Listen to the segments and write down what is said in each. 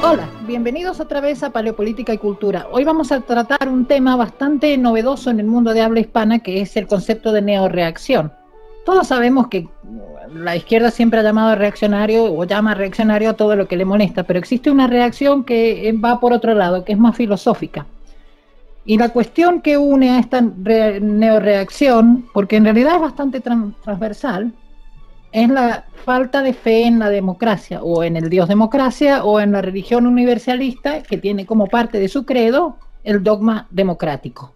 Hola, bienvenidos otra vez a Paleopolítica y Cultura. Hoy vamos a tratar un tema bastante novedoso en el mundo de habla hispana, que es el concepto de neorreacción. Todos sabemos que la izquierda siempre ha llamado reaccionario o llama reaccionario a todo lo que le molesta, pero existe una reacción que va por otro lado, que es más filosófica. Y la cuestión que une a esta neorreacción, porque en realidad es bastante transversal, es la falta de fe en la democracia, o en el Dios democracia, o en la religión universalista, que tiene como parte de su credo el dogma democrático.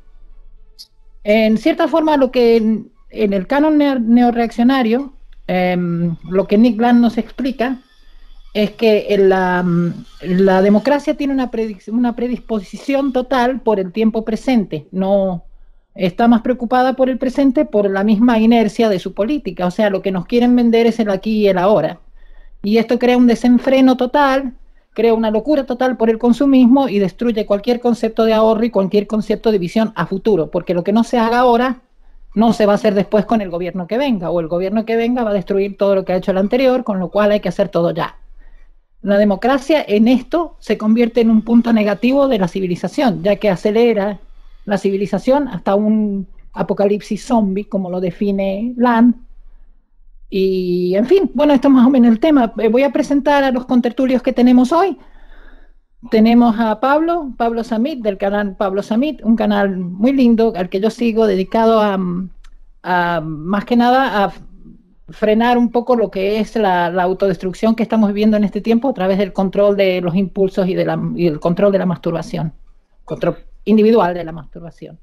En cierta forma, lo que en el canon neorreaccionario, lo que Nick Land nos explica es que la democracia tiene una predisposición total por el tiempo presente, no está más preocupada por el presente por la misma inercia de su política. O sea, lo que nos quieren vender es el aquí y el ahora. Y esto crea un desenfreno total, crea una locura total por el consumismo y destruye cualquier concepto de ahorro y cualquier concepto de visión a futuro, porque lo que no se haga ahora no se va a hacer después con el gobierno que venga, o el gobierno que venga va a destruir todo lo que ha hecho el anterior, con lo cual hay que hacer todo ya. La democracia en esto se convierte en un punto negativo de la civilización, ya que acelera la civilización hasta un apocalipsis zombie, como lo define Land. Y, en fin, bueno, esto es más o menos el tema. Voy a presentar a los contertulios que tenemos hoy. Tenemos a Pablo Samit, del canal Pablo Samit, un canal muy lindo al que yo sigo, dedicado a más que nada a frenar un poco lo que es la autodestrucción que estamos viviendo en este tiempo a través del control de los impulsos y el control de la masturbación, control individual de la masturbación.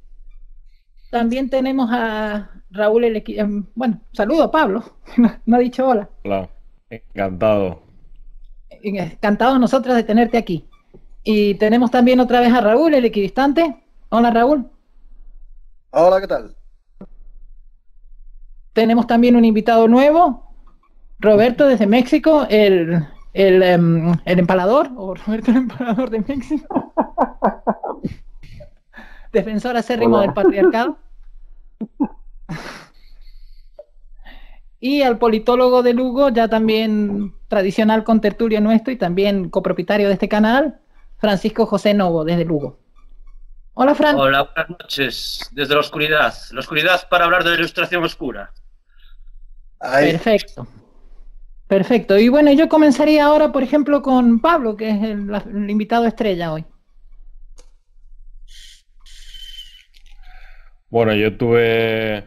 También tenemos a Raúl, bueno, saludo Pablo, no ha dicho hola. Hola, encantado. Encantado nosotros de tenerte aquí. Y tenemos también otra vez a Raúl, el equidistante. Hola Raúl. Hola, ¿qué tal? Tenemos también un invitado nuevo, Roberto desde México, el empalador, o Roberto el empalador de México. Defensor acérrimo del patriarcado. Y al politólogo de Lugo, ya también tradicional contertulio nuestro y también copropietario de este canal, Francisco José Novo, desde Lugo. Hola, Fran. Hola, buenas noches, desde la oscuridad. La oscuridad para hablar de la ilustración oscura. Ahí. Perfecto. Perfecto. Y bueno, yo comenzaría ahora, por ejemplo, con Pablo, que es el invitado estrella hoy. Bueno, yo tuve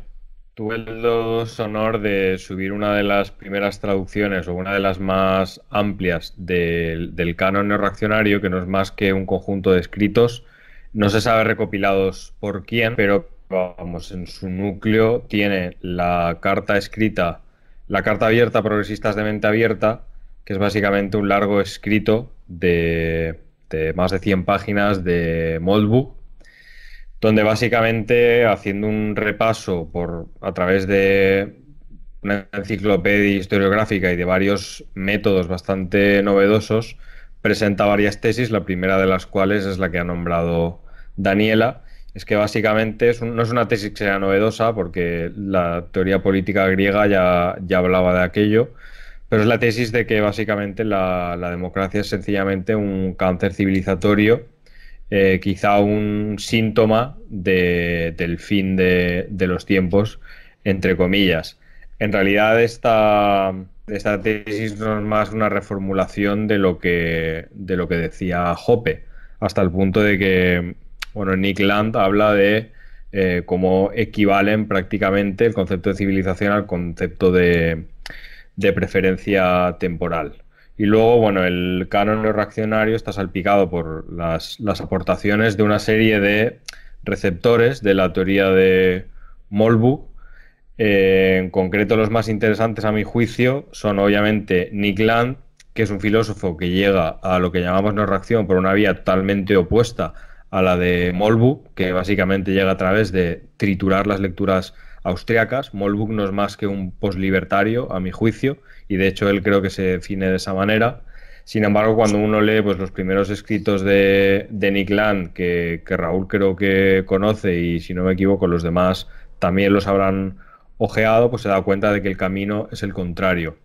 el honor de subir una de las primeras traducciones o una de las más amplias del canon neorreaccionario, que no es más que un conjunto de escritos, no se sabe recopilados por quién, pero vamos, en su núcleo tiene la carta escrita, la carta abierta Progresistas de Mente Abierta, que es básicamente un largo escrito de más de 100 páginas de Moldbug, donde básicamente, haciendo un repaso a través de una enciclopedia historiográfica y de varios métodos bastante novedosos, presenta varias tesis, la primera de las cuales es la que ha nombrado Daniela. Es que básicamente no es una tesis que sea novedosa, porque la teoría política griega ya hablaba de aquello, pero es la tesis de que básicamente la democracia es sencillamente un cáncer civilizatorio, quizá un síntoma del fin de los tiempos, entre comillas. En realidad esta tesis no es más una reformulación de lo que decía Hoppe, hasta el punto de que, bueno, Nick Land habla de cómo equivalen prácticamente el concepto de civilización al concepto de preferencia temporal. Y luego, bueno, el canon neorreaccionario está salpicado por las aportaciones de una serie de receptores de la teoría de Moldbug. En concreto, los más interesantes a mi juicio son obviamente Nick Land, que es un filósofo que llega a lo que llamamos neorreacción por una vía totalmente opuesta a la de Moldbug, que básicamente llega a través de triturar las lecturas austriacas. Moldbug no es más que un poslibertario, a mi juicio, y de hecho él creo que se define de esa manera. Sin embargo, cuando uno lee pues, los primeros escritos de Nick Land, que Raúl creo que conoce, y si no me equivoco los demás también los habrán ojeado, pues se da cuenta de que el camino es el contrario.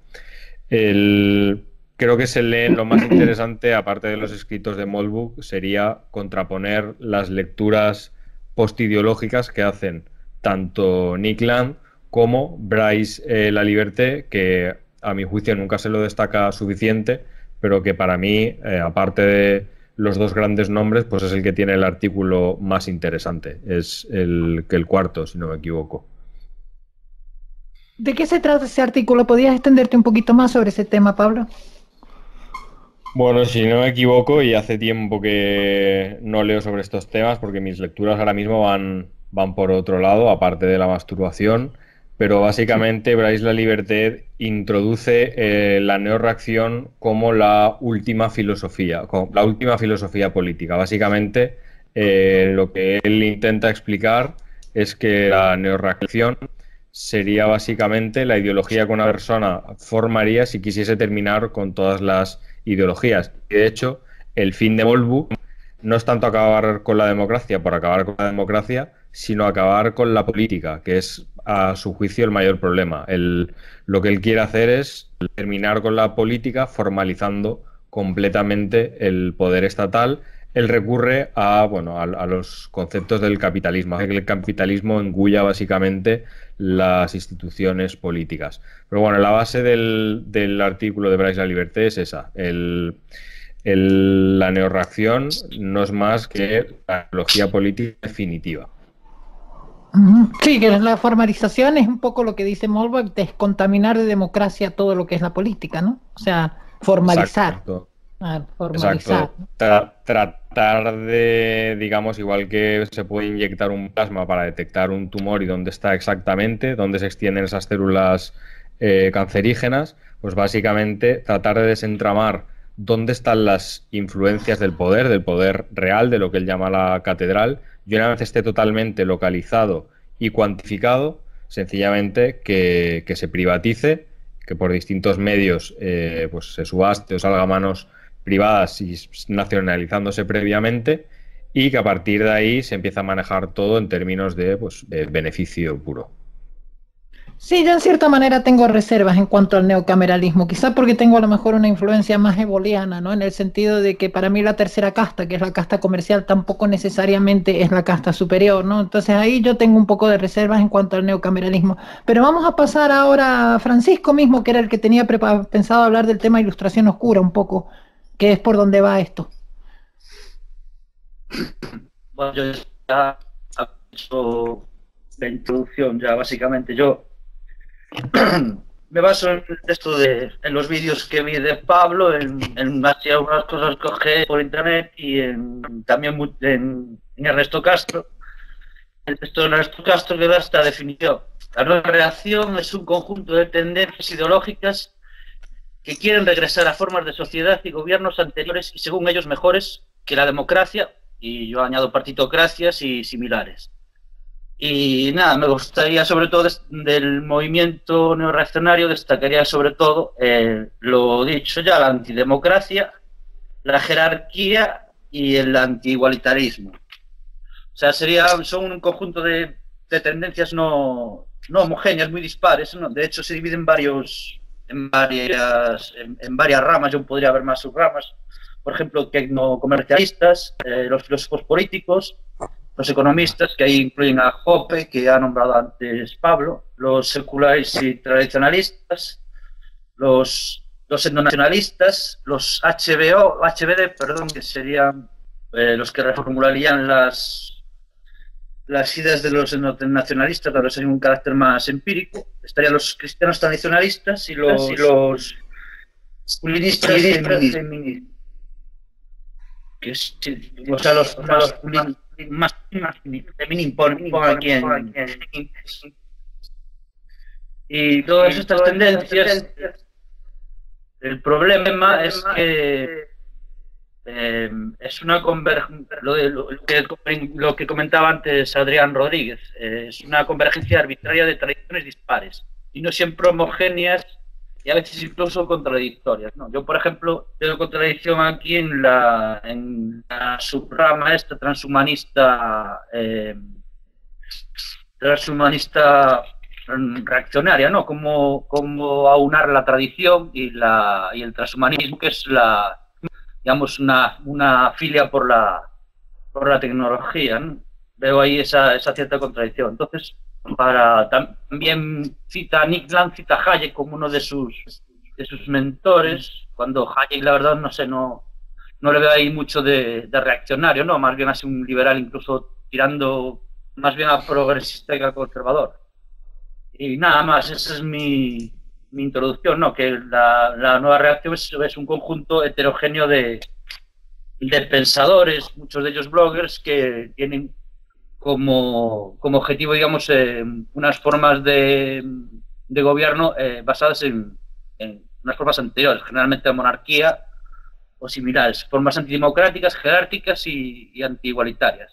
creo que lo más interesante, aparte de los escritos de Molbuk, sería contraponer las lecturas postideológicas que hacen tanto Nick Land como Bryce Laliberté, que a mi juicio nunca se lo destaca suficiente, pero que para mí, aparte de los dos grandes nombres, pues es el que tiene el artículo más interesante. Es el cuarto, si no me equivoco. ¿De qué se trata ese artículo? ¿Podrías extenderte un poquito más sobre ese tema, Pablo? Bueno, si no me equivoco, y hace tiempo que no leo sobre estos temas, porque mis lecturas ahora mismo van por otro lado, aparte de la masturbación, pero básicamente Bryce Laliberté introduce la neorreacción como la última filosofía política. Básicamente, lo que él intenta explicar es que la neorreacción sería básicamente la ideología que una persona formaría si quisiese terminar con todas las ideologías. De hecho, el fin de Molbuk no es tanto acabar con la democracia por acabar con la democracia, sino acabar con la política, que es, a su juicio, el mayor problema. Lo que él quiere hacer es terminar con la política formalizando completamente el poder estatal. Él recurre a los conceptos del capitalismo, hace que el capitalismo engulla básicamente las instituciones políticas. Pero bueno, la base del artículo de Bryce Laliberté es esa. La neorreacción no es más que la ideología política definitiva. Sí, que la formalización es un poco lo que dice Molbuk, descontaminar de democracia todo lo que es la política, ¿no? O sea, formalizar. Exacto. Formalizar. Exacto. Tratar de, digamos, igual que se puede inyectar un plasma para detectar un tumor y dónde está exactamente, dónde se extienden esas células cancerígenas, pues básicamente tratar de desentramar dónde están las influencias del poder real, de lo que él llama la catedral, y una vez esté totalmente localizado y cuantificado, sencillamente que se privatice, que por distintos medios pues se subaste o salga a manos privadas y nacionalizándose previamente, y que a partir de ahí se empieza a manejar todo en términos de beneficio puro. Sí, yo en cierta manera tengo reservas en cuanto al neocameralismo, quizá porque tengo a lo mejor una influencia más eboliana, ¿no? En el sentido de que para mí la tercera casta, que es la casta comercial, tampoco necesariamente es la casta superior, ¿no? Entonces ahí yo tengo un poco de reservas en cuanto al neocameralismo. Pero vamos a pasar ahora a Francisco mismo, que era el que tenía pensado hablar del tema ilustración oscura un poco, que es por donde va esto. Bueno, yo ya he hecho la introducción, ya básicamente yo me baso en esto en los vídeos que vi de Pablo, en algunas cosas que cogí por internet y también en Ernesto Castro. El texto de Ernesto Castro que da esta definición. La nueva reacción es un conjunto de tendencias ideológicas que quieren regresar a formas de sociedad y gobiernos anteriores y según ellos mejores que la democracia, y yo añado partitocracias y similares. Y nada, me gustaría sobre todo del movimiento neorreaccionario, destacaría sobre todo lo dicho ya, la antidemocracia, la jerarquía y el antiigualitarismo. O sea, son un conjunto de tendencias no homogéneas, muy dispares, ¿no? De hecho, se dividen en varias ramas. Yo podría haber más subramas. Por ejemplo, tecnocomercialistas, los filósofos políticos, los economistas, que ahí incluyen a Hoppe, que ha nombrado antes Pablo, los seculares y tradicionalistas, los etnonacionalistas, los HBD, perdón, que serían los que reformularían las ideas de los etnonacionalistas, tal vez hay un carácter más empírico. Estarían los cristianos tradicionalistas y los masculinistas feministas. O sea, los más aquí y todas estas tendencias, el problema es que es una lo que comentaba antes Adrián Rodríguez, es una convergencia arbitraria de tradiciones dispares y no siempre homogéneas y a veces incluso contradictorias, ¿no? Yo, por ejemplo, tengo contradicción aquí en la subrama esta transhumanista reaccionaria, ¿no? Cómo aunar la tradición y el transhumanismo, que es digamos, una filia por la tecnología, ¿no? Veo ahí esa cierta contradicción. Entonces, también cita a Nick Land, cita a Hayek como uno de sus mentores, cuando Hayek, la verdad, no sé, no le veo ahí mucho de reaccionario, ¿no? Más bien así un liberal, incluso tirando más bien a progresista que a conservador. Y nada más, esa es mi introducción, ¿no? Que la nueva reacción es un conjunto heterogéneo de pensadores, muchos de ellos bloggers, que tienen como objetivo, digamos, unas formas de gobierno basadas en unas formas anteriores, generalmente de monarquía o similares, formas antidemocráticas, jerárquicas y antiigualitarias.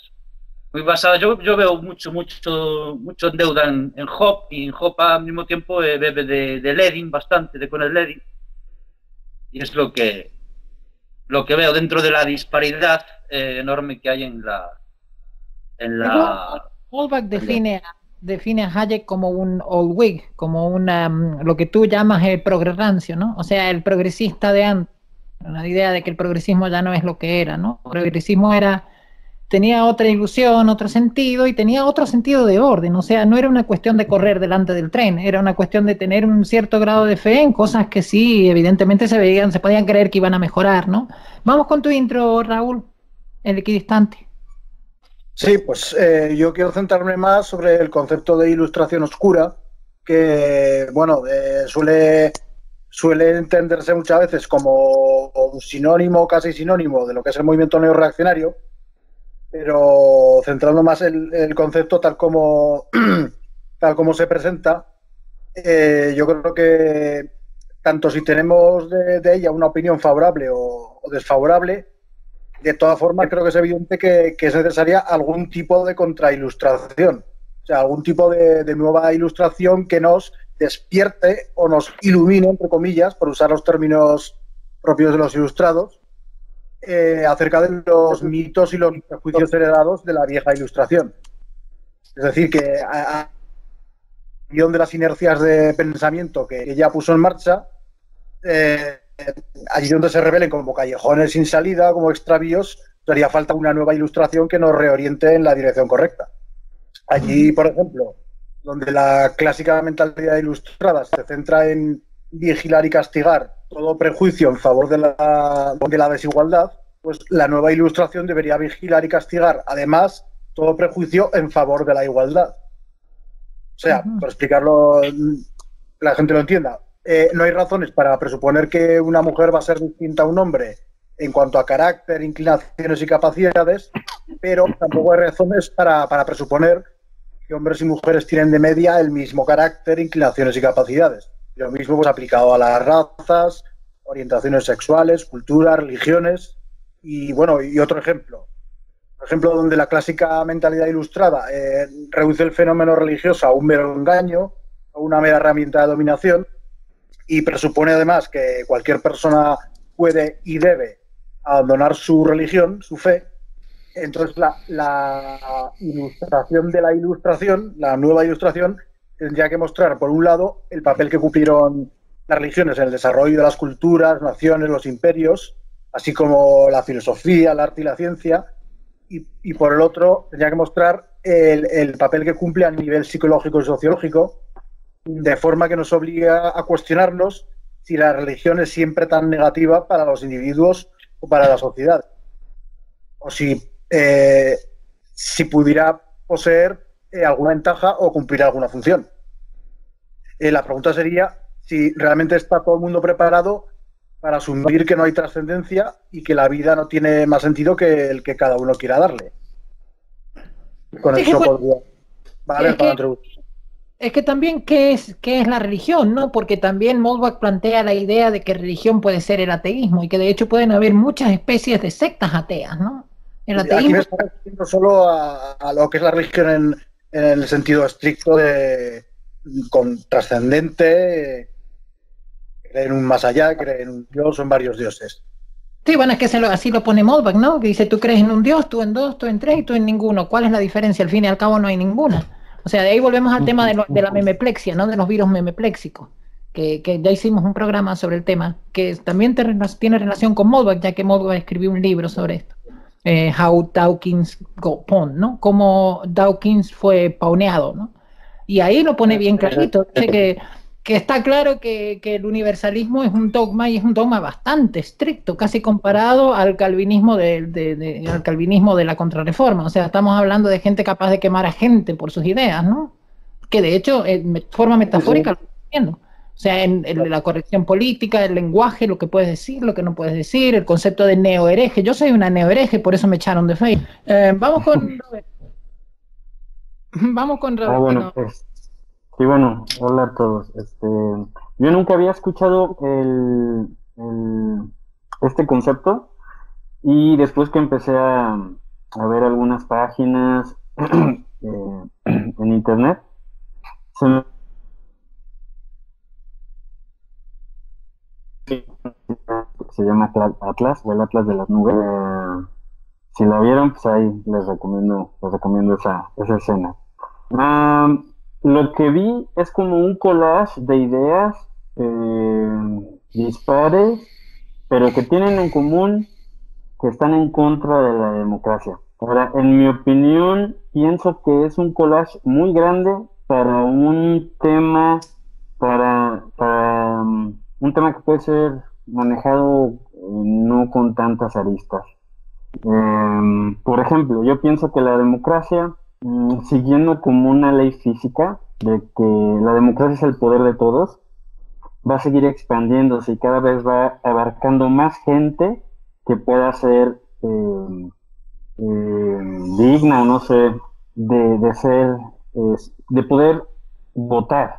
Muy basadas, yo veo mucho en deuda en Hobbes, y en Hobbes al mismo tiempo bebe de Lenin, bastante, de Conrad Lenin, y es lo que veo dentro de la disparidad enorme que hay en la... Holbach define a Hayek como un old Whig, como lo que tú llamas el progrerrancio, ¿no? O sea, el progresista de antes, la idea de que el progresismo ya no es lo que era, ¿no? El progresismo tenía otra ilusión, otro sentido, y tenía otro sentido de orden. O sea, no era una cuestión de correr delante del tren, era una cuestión de tener un cierto grado de fe en cosas que sí, evidentemente se podían creer que iban a mejorar, ¿no? Vamos con tu intro, Raúl, el equidistante. Sí, pues yo quiero centrarme más sobre el concepto de ilustración oscura, que, bueno, suele entenderse muchas veces como un sinónimo, casi sinónimo, de lo que es el movimiento neorreaccionario, pero centrando más el concepto tal como se presenta, yo creo que tanto si tenemos de ella una opinión favorable o desfavorable, de todas formas creo que es evidente que es necesaria algún tipo de contrailustración, o sea, algún tipo de nueva ilustración que nos despierte o nos ilumine, entre comillas, por usar los términos propios de los ilustrados, acerca de los mitos y los prejuicios heredados de la vieja ilustración. Es decir, que a de las inercias de pensamiento que ya puso en marcha, allí donde se revelen como callejones sin salida, como extravíos, haría falta una nueva ilustración que nos reoriente en la dirección correcta. Allí, por ejemplo, donde la clásica mentalidad ilustrada se centra en vigilar y castigar todo prejuicio en favor de la desigualdad, pues la nueva ilustración debería vigilar y castigar, además, todo prejuicio en favor de la igualdad. O sea, por explicarlo, que la gente lo entienda, no hay razones para presuponer que una mujer va a ser distinta a un hombre en cuanto a carácter, inclinaciones y capacidades, pero tampoco hay razones para presuponer que hombres y mujeres tienen de media el mismo carácter, inclinaciones y capacidades. Lo mismo pues aplicado a las razas, orientaciones sexuales, culturas, religiones y bueno, y otro ejemplo. Por ejemplo, donde la clásica mentalidad ilustrada reduce el fenómeno religioso a un mero engaño, a una mera herramienta de dominación y presupone además que cualquier persona puede y debe abandonar su religión, su fe. Entonces la ilustración de la ilustración, la nueva ilustración, tendría que mostrar, por un lado, el papel que cumplieron las religiones en el desarrollo de las culturas, naciones, los imperios, así como la filosofía, el arte y la ciencia, y por el otro, tendría que mostrar el papel que cumple a nivel psicológico y sociológico, de forma que nos obliga a cuestionarnos si la religión es siempre tan negativa para los individuos o para la sociedad, o si pudiera poseer alguna ventaja o cumplir alguna función. La pregunta sería si realmente está todo el mundo preparado para asumir que no hay trascendencia y que la vida no tiene más sentido que el que cada uno quiera darle. Con eso podría... Vale, es que también, ¿qué es la religión? ¿No? Porque también Molbach plantea la idea de que religión puede ser el ateísmo y que de hecho pueden haber muchas especies de sectas ateas, ¿no? El ateísmo... Aquí me está refiriendo solo a lo que es la religión en el sentido estricto de con trascendente, creer en un más allá, creer en un dios o en varios dioses. Sí, bueno, es que así lo pone Molbach, ¿no? Que dice, tú crees en un dios, tú en dos, tú en tres y tú en ninguno. ¿Cuál es la diferencia? Al fin y al cabo no hay ninguna. O sea, de ahí volvemos al tema de la memeplexia, ¿no? De los virus memepléxicos, que ya hicimos un programa sobre el tema, que también tiene relación con Moldbach, ya que Moldbach escribió un libro sobre esto. How Dawkins got pawned, ¿no? Cómo Dawkins fue pauneado, ¿no? Y ahí lo pone bien clarito, dice que está claro que el universalismo es un dogma, y es un dogma bastante estricto, casi comparado al calvinismo al calvinismo de la Contrarreforma. O sea, estamos hablando de gente capaz de quemar a gente por sus ideas, ¿no? Que de hecho, de forma metafórica, lo estoy diciendo. O sea, en la corrección política, el lenguaje, lo que puedes decir, lo que no puedes decir, el concepto de neohereje. Yo soy una neohereje, por eso me echaron de Facebook. Vamos con Robert. Vamos con Robert. Bueno, pues, sí, bueno, hola a todos. Yo nunca había escuchado este concepto, y después que empecé a ver algunas páginas en internet, se llama Atlas, o el Atlas de las Nubes. Si la vieron, pues ahí les recomiendo esa escena. Lo que vi es como un collage de ideas dispares, pero que tienen en común que están en contra de la democracia. Ahora, en mi opinión, pienso que es un collage muy grande para un tema, un tema que puede ser manejado no con tantas aristas. Por ejemplo, yo pienso que la democracia, siguiendo como una ley física de que la democracia es el poder de todos, va a seguir expandiéndose y cada vez va abarcando más gente que pueda ser digna, o no sé, de poder votar.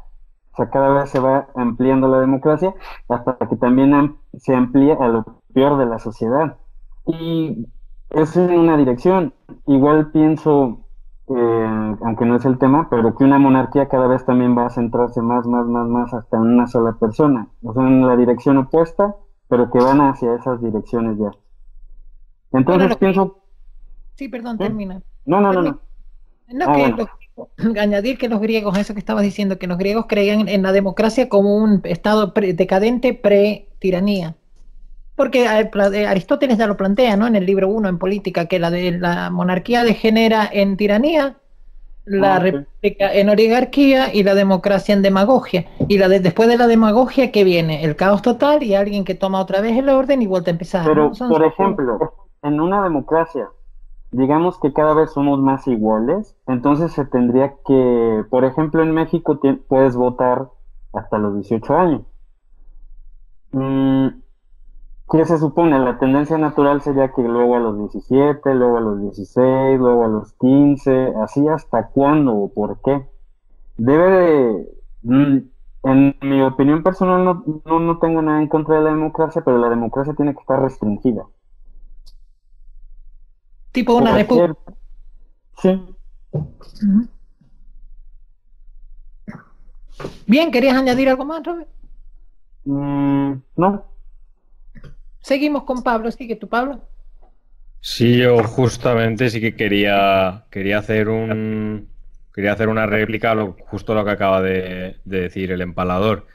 O sea, cada vez se va ampliando la democracia hasta que también se amplía a lo peor de la sociedad. Y es en una dirección. Igual pienso, aunque no es el tema, pero que una monarquía cada vez también va a centrarse más hasta en una sola persona. O sea, en la dirección opuesta, pero que van hacia esas direcciones ya. Entonces bueno, pienso... Sí, perdón, termina. No. No, bueno. Añadir que los griegos, eso que estabas diciendo, que los griegos creían en la democracia como un estado decadente pre-tiranía. Porque Aristóteles ya lo plantea, ¿no? En el libro 1 en Política, que la monarquía degenera en tiranía, la república en oligarquía y la democracia en demagogia. Y después de la demagogia, ¿qué viene? El caos total y alguien que toma otra vez el orden y vuelve a empezar. Pero, ¿no? Por ejemplo, en una democracia, digamos que cada vez somos más iguales, entonces se tendría que, por ejemplo, en México puedes votar hasta los 18 años. ¿Qué se supone? La tendencia natural sería que luego a los 17, luego a los 16, luego a los 15, así hasta cuándo o por qué. En mi opinión personal, no tengo nada en contra de la democracia, pero la democracia tiene que estar restringida. Tipo una república. Sí. Bien, ¿querías añadir algo más, Robert? No. Seguimos con Pablo. ¿Sigue tú, Pablo? Sí, yo justamente sí que quería hacer una réplica a justo lo que acaba de decir el empalador,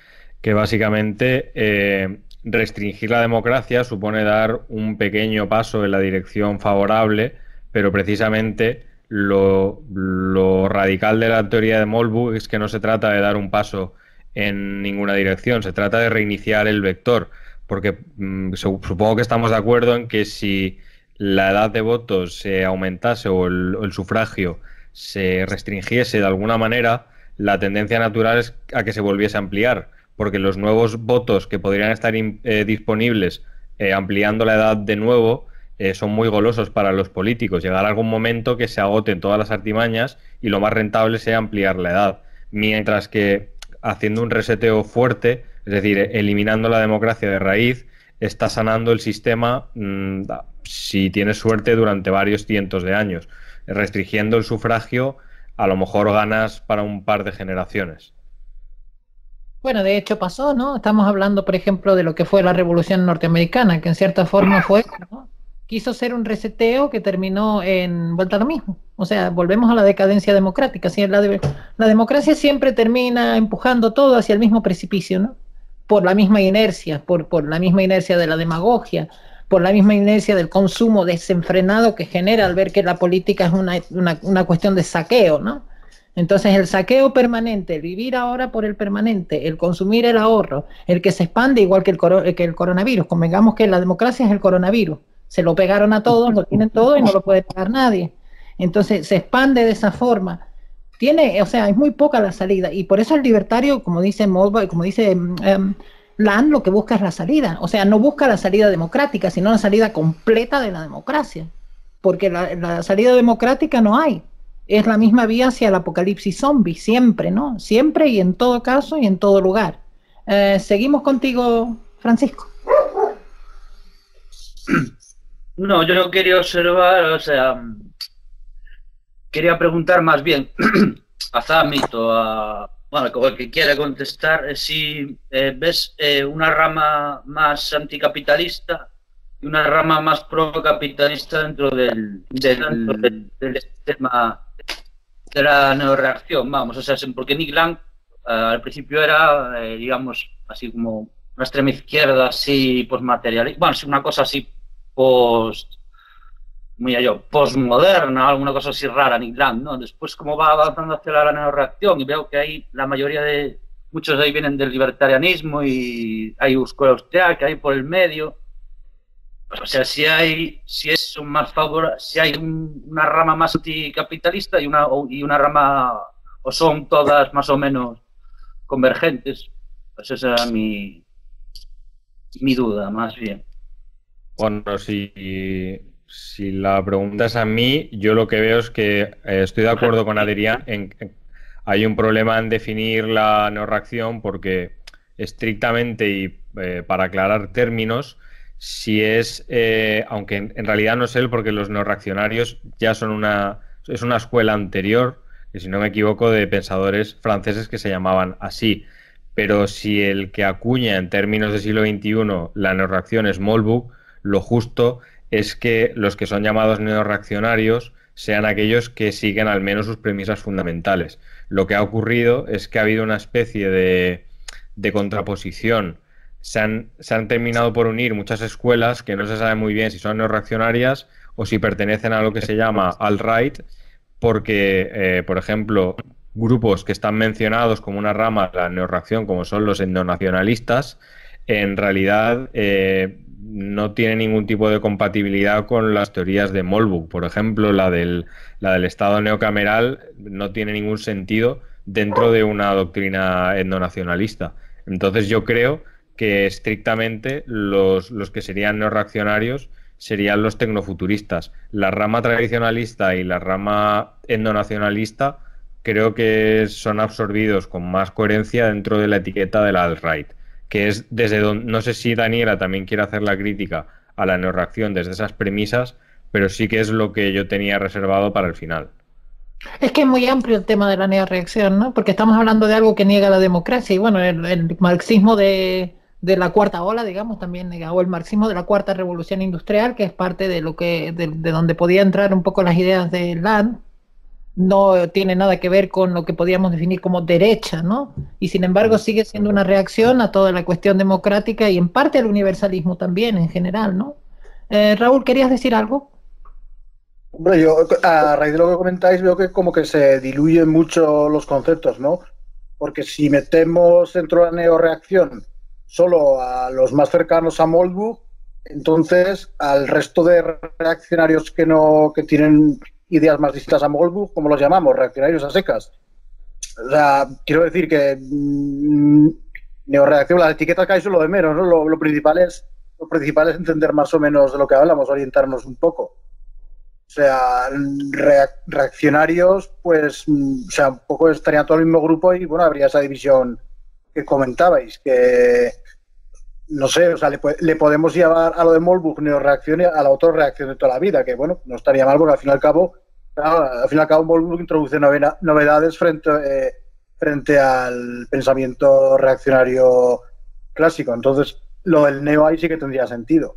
que básicamente restringir la democracia supone dar un pequeño paso en la dirección favorable, pero precisamente lo radical de la teoría de Moldbach es que no se trata de dar un paso en ninguna dirección, se trata de reiniciar el vector, porque supongo que estamos de acuerdo en que si la edad de votos se aumentase o el sufragio se restringiese de alguna manera, la tendencia natural es a que se volviese a ampliar, porque los nuevos votos que podrían estar disponibles ampliando la edad de nuevo son muy golosos para los políticos. Llegará algún momento que se agoten todas las artimañas y lo más rentable sea ampliar la edad, mientras que haciendo un reseteo fuerte, es decir, eliminando la democracia de raíz, está sanando el sistema, si tienes suerte, durante varios cientos de años. Restringiendo el sufragio, a lo mejor ganas para un par de generaciones. Bueno, de hecho pasó, ¿no? Estamos hablando, por ejemplo, de lo que fue la Revolución Norteamericana, que en cierta forma fue, ¿no? Quiso ser un reseteo que terminó en vuelta a lo mismo. O sea, volvemos a la decadencia democrática. ¿Sí? La democracia siempre termina empujando todo hacia el mismo precipicio, ¿no? Por la misma inercia, por la misma inercia de la demagogia, por la misma inercia del consumo desenfrenado que genera al ver que la política es una cuestión de saqueo, ¿no? Entonces el saqueo permanente, el vivir ahora por el permanente, el consumir el ahorro, el que se expande igual que el coronavirus. Convengamos que la democracia es el coronavirus. Se lo pegaron a todos, lo tienen todo y no lo puede pegar nadie. Entonces se expande de esa forma. O sea, es muy poca la salida. Y por eso el libertario, como dice Mulvey, como dice Land, lo que busca es la salida. O sea, no busca la salida democrática, sino la salida completa de la democracia. Porque la salida democrática no hay. Es la misma vía hacia el apocalipsis zombie, siempre, ¿no? Siempre y en todo caso y en todo lugar. Seguimos contigo, Francisco. No, yo no quería observar, o sea, quería preguntar más bien a Zamito, bueno, como el que quiera contestar, si ves una rama más anticapitalista y una rama más procapitalista dentro del sistema de la neorreacción, vamos, o sea, porque Nick Land al principio era, digamos, así como una extrema izquierda, así, postmaterialista, bueno, una cosa así postmoderna, alguna cosa así rara, Nick Land, ¿no? Después, como va avanzando hacia la neorreacción, y veo que hay la mayoría muchos de ahí vienen del libertarianismo y hay escuela austríaca, hay por el medio. O sea, si hay una rama más anticapitalista y una rama, o son todas más o menos convergentes, pues esa era mi duda, más bien. Bueno, si la pregunta es a mí, yo lo que veo es que estoy de acuerdo con Adrián hay un problema en definir la neorreacción porque estrictamente y para aclarar términos, si es, aunque en realidad no es él porque los neorreaccionarios ya es una escuela anterior, que si no me equivoco, de pensadores franceses que se llamaban así. Pero si el que acuña en términos del siglo XXI la neorreacción es Molbuk, lo justo es que los que son llamados neorreaccionarios sean aquellos que siguen al menos sus premisas fundamentales. Lo que ha ocurrido es que ha habido una especie de contraposición. Se han terminado por unir muchas escuelas que no se sabe muy bien si son neorreaccionarias o si pertenecen a lo que se llama alt-right, porque, por ejemplo, grupos que están mencionados como una rama de la neorreacción, como son los etnonacionalistas, en realidad no tiene ningún tipo de compatibilidad con las teorías de Molbuk. Por ejemplo, la del Estado neocameral no tiene ningún sentido dentro de una doctrina etnonacionalista. Entonces yo creo que estrictamente los que serían neorreaccionarios serían los tecnofuturistas. La rama tradicionalista y la rama etnonacionalista creo que son absorbidos con más coherencia dentro de la etiqueta de la alt-right, que es desde donde, no sé si Daniela también quiere hacer la crítica a la neorreacción desde esas premisas, pero sí que es lo que yo tenía reservado para el final. Es que es muy amplio el tema de la neorreacción, ¿no? Porque estamos hablando de algo que niega la democracia y bueno, el marxismo de la cuarta ola, digamos, también negó el marxismo de la cuarta revolución industrial, que es parte de de donde podía entrar un poco las ideas de Land. No tiene nada que ver con lo que podríamos definir como derecha, ¿no? Y sin embargo sigue siendo una reacción a toda la cuestión democrática y en parte al universalismo también en general, ¿no? Raúl, ¿querías decir algo? Hombre, yo a raíz de lo que comentáis veo que como que se diluyen mucho los conceptos, ¿no? Porque si metemos dentro de la neorreacción solo a los más cercanos a Molbuk, entonces al resto de reaccionarios que tienen ideas más distintas a Molbuk, ¿cómo los llamamos? Reaccionarios a secas. O sea, quiero decir que neorreacción, las etiquetas que hay son lo de menos, ¿no? Lo principal es entender más o menos de lo que hablamos, orientarnos un poco. O sea, reaccionarios, pues, o sea, un poco estarían todo el mismo grupo y, bueno, habría esa división que comentabais, que, no sé, o sea, le podemos llevar a lo de Molbuk neorreacción y a la otra reacción de toda la vida, que, bueno, no estaría mal porque al fin y al cabo Molbuk introduce novedades frente al pensamiento reaccionario clásico. Entonces, lo del neo ahí sí que tendría sentido.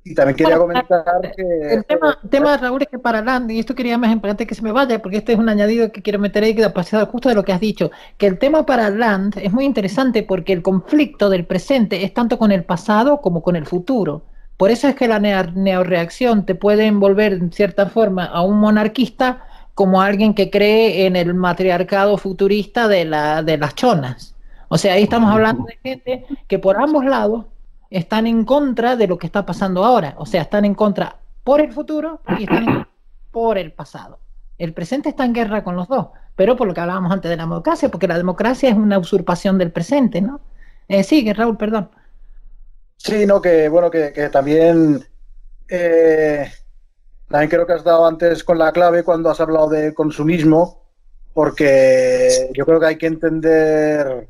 Y también quería comentar que... El tema, Raúl, es que para Land, y esto quería más antes que se me vaya, porque este es un añadido que quiero meter ahí, que pasado justo de lo que has dicho, que el tema para Land es muy interesante porque el conflicto del presente es tanto con el pasado como con el futuro. Por eso es que la neoreacción te puede envolver en cierta forma a un monarquista como a alguien que cree en el matriarcado futurista de las chonas. O sea, ahí estamos hablando de gente que por ambos lados están en contra de lo que está pasando ahora. O sea, están en contra por el futuro y están en contra por el pasado. El presente está en guerra con los dos, pero por lo que hablábamos antes de la democracia, porque la democracia es una usurpación del presente, ¿no? Sigue, Raúl, perdón. Sí, no, que bueno, que también también creo que has dado antes con la clave cuando has hablado de consumismo, porque yo creo que hay que entender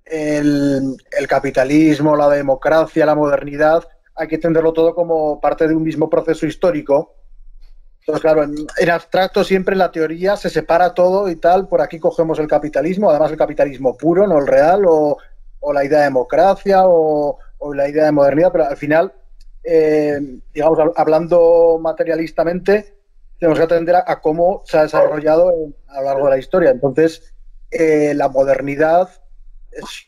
el capitalismo, la democracia, la modernidad, hay que entenderlo todo como parte de un mismo proceso histórico. Entonces, claro, en abstracto siempre en la teoría se separa todo y tal, por aquí cogemos el capitalismo, además el capitalismo puro, no el real, o la idea de democracia, o la idea de modernidad, pero al final, digamos, hablando materialistamente, tenemos que atender a cómo se ha desarrollado a lo largo de la historia. Entonces, la modernidad,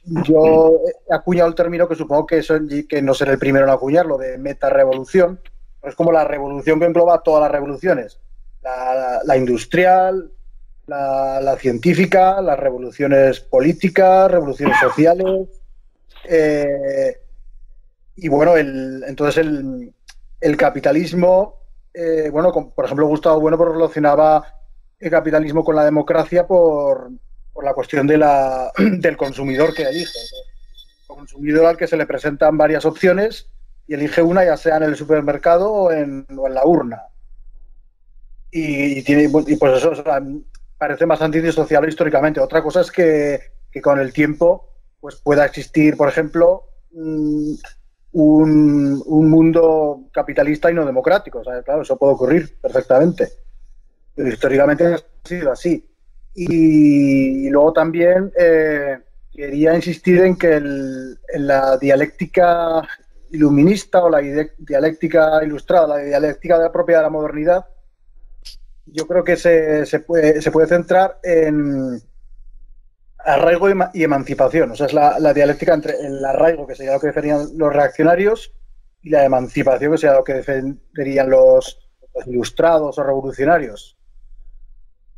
yo he acuñado el término que supongo que no seré el primero en acuñarlo, de metarevolución. Es como la revolución que engloba todas las revoluciones, la industrial, la científica, las revoluciones políticas, revoluciones sociales, y bueno, entonces el capitalismo, bueno, por ejemplo, Gustavo Bueno relacionaba el capitalismo con la democracia por la cuestión del consumidor que elige. El consumidor al que se le presentan varias opciones y elige una, ya sea en el supermercado o en la urna. Y pues eso, o sea, parece más antisocial históricamente. Otra cosa es que con el tiempo pues pueda existir, por ejemplo, un mundo capitalista y no democrático. O sea, claro, eso puede ocurrir perfectamente. Pero históricamente ha sido así. Y luego también quería insistir en que en la dialéctica iluminista o la dialéctica ilustrada, la dialéctica propia de la modernidad, yo creo que se puede centrar en arraigo y emancipación. O sea, es la dialéctica entre el arraigo, que sería lo que defenderían los reaccionarios, y la emancipación, que sería lo que defenderían los ilustrados o revolucionarios.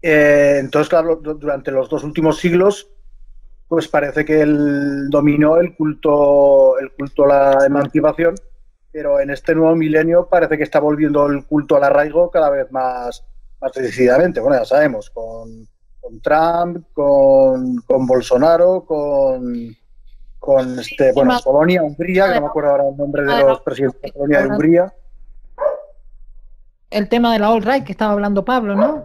Entonces, claro, durante los 2 últimos siglos, pues parece que dominó el culto a la emancipación, pero en este nuevo milenio parece que está volviendo el culto al arraigo cada vez más decididamente. Bueno, ya sabemos, con Trump, con Bolsonaro, con Polonia, Hungría, que no me acuerdo ahora el nombre de los presidentes de Polonia y Hungría. El tema de la alt-right que estaba hablando Pablo, ¿no?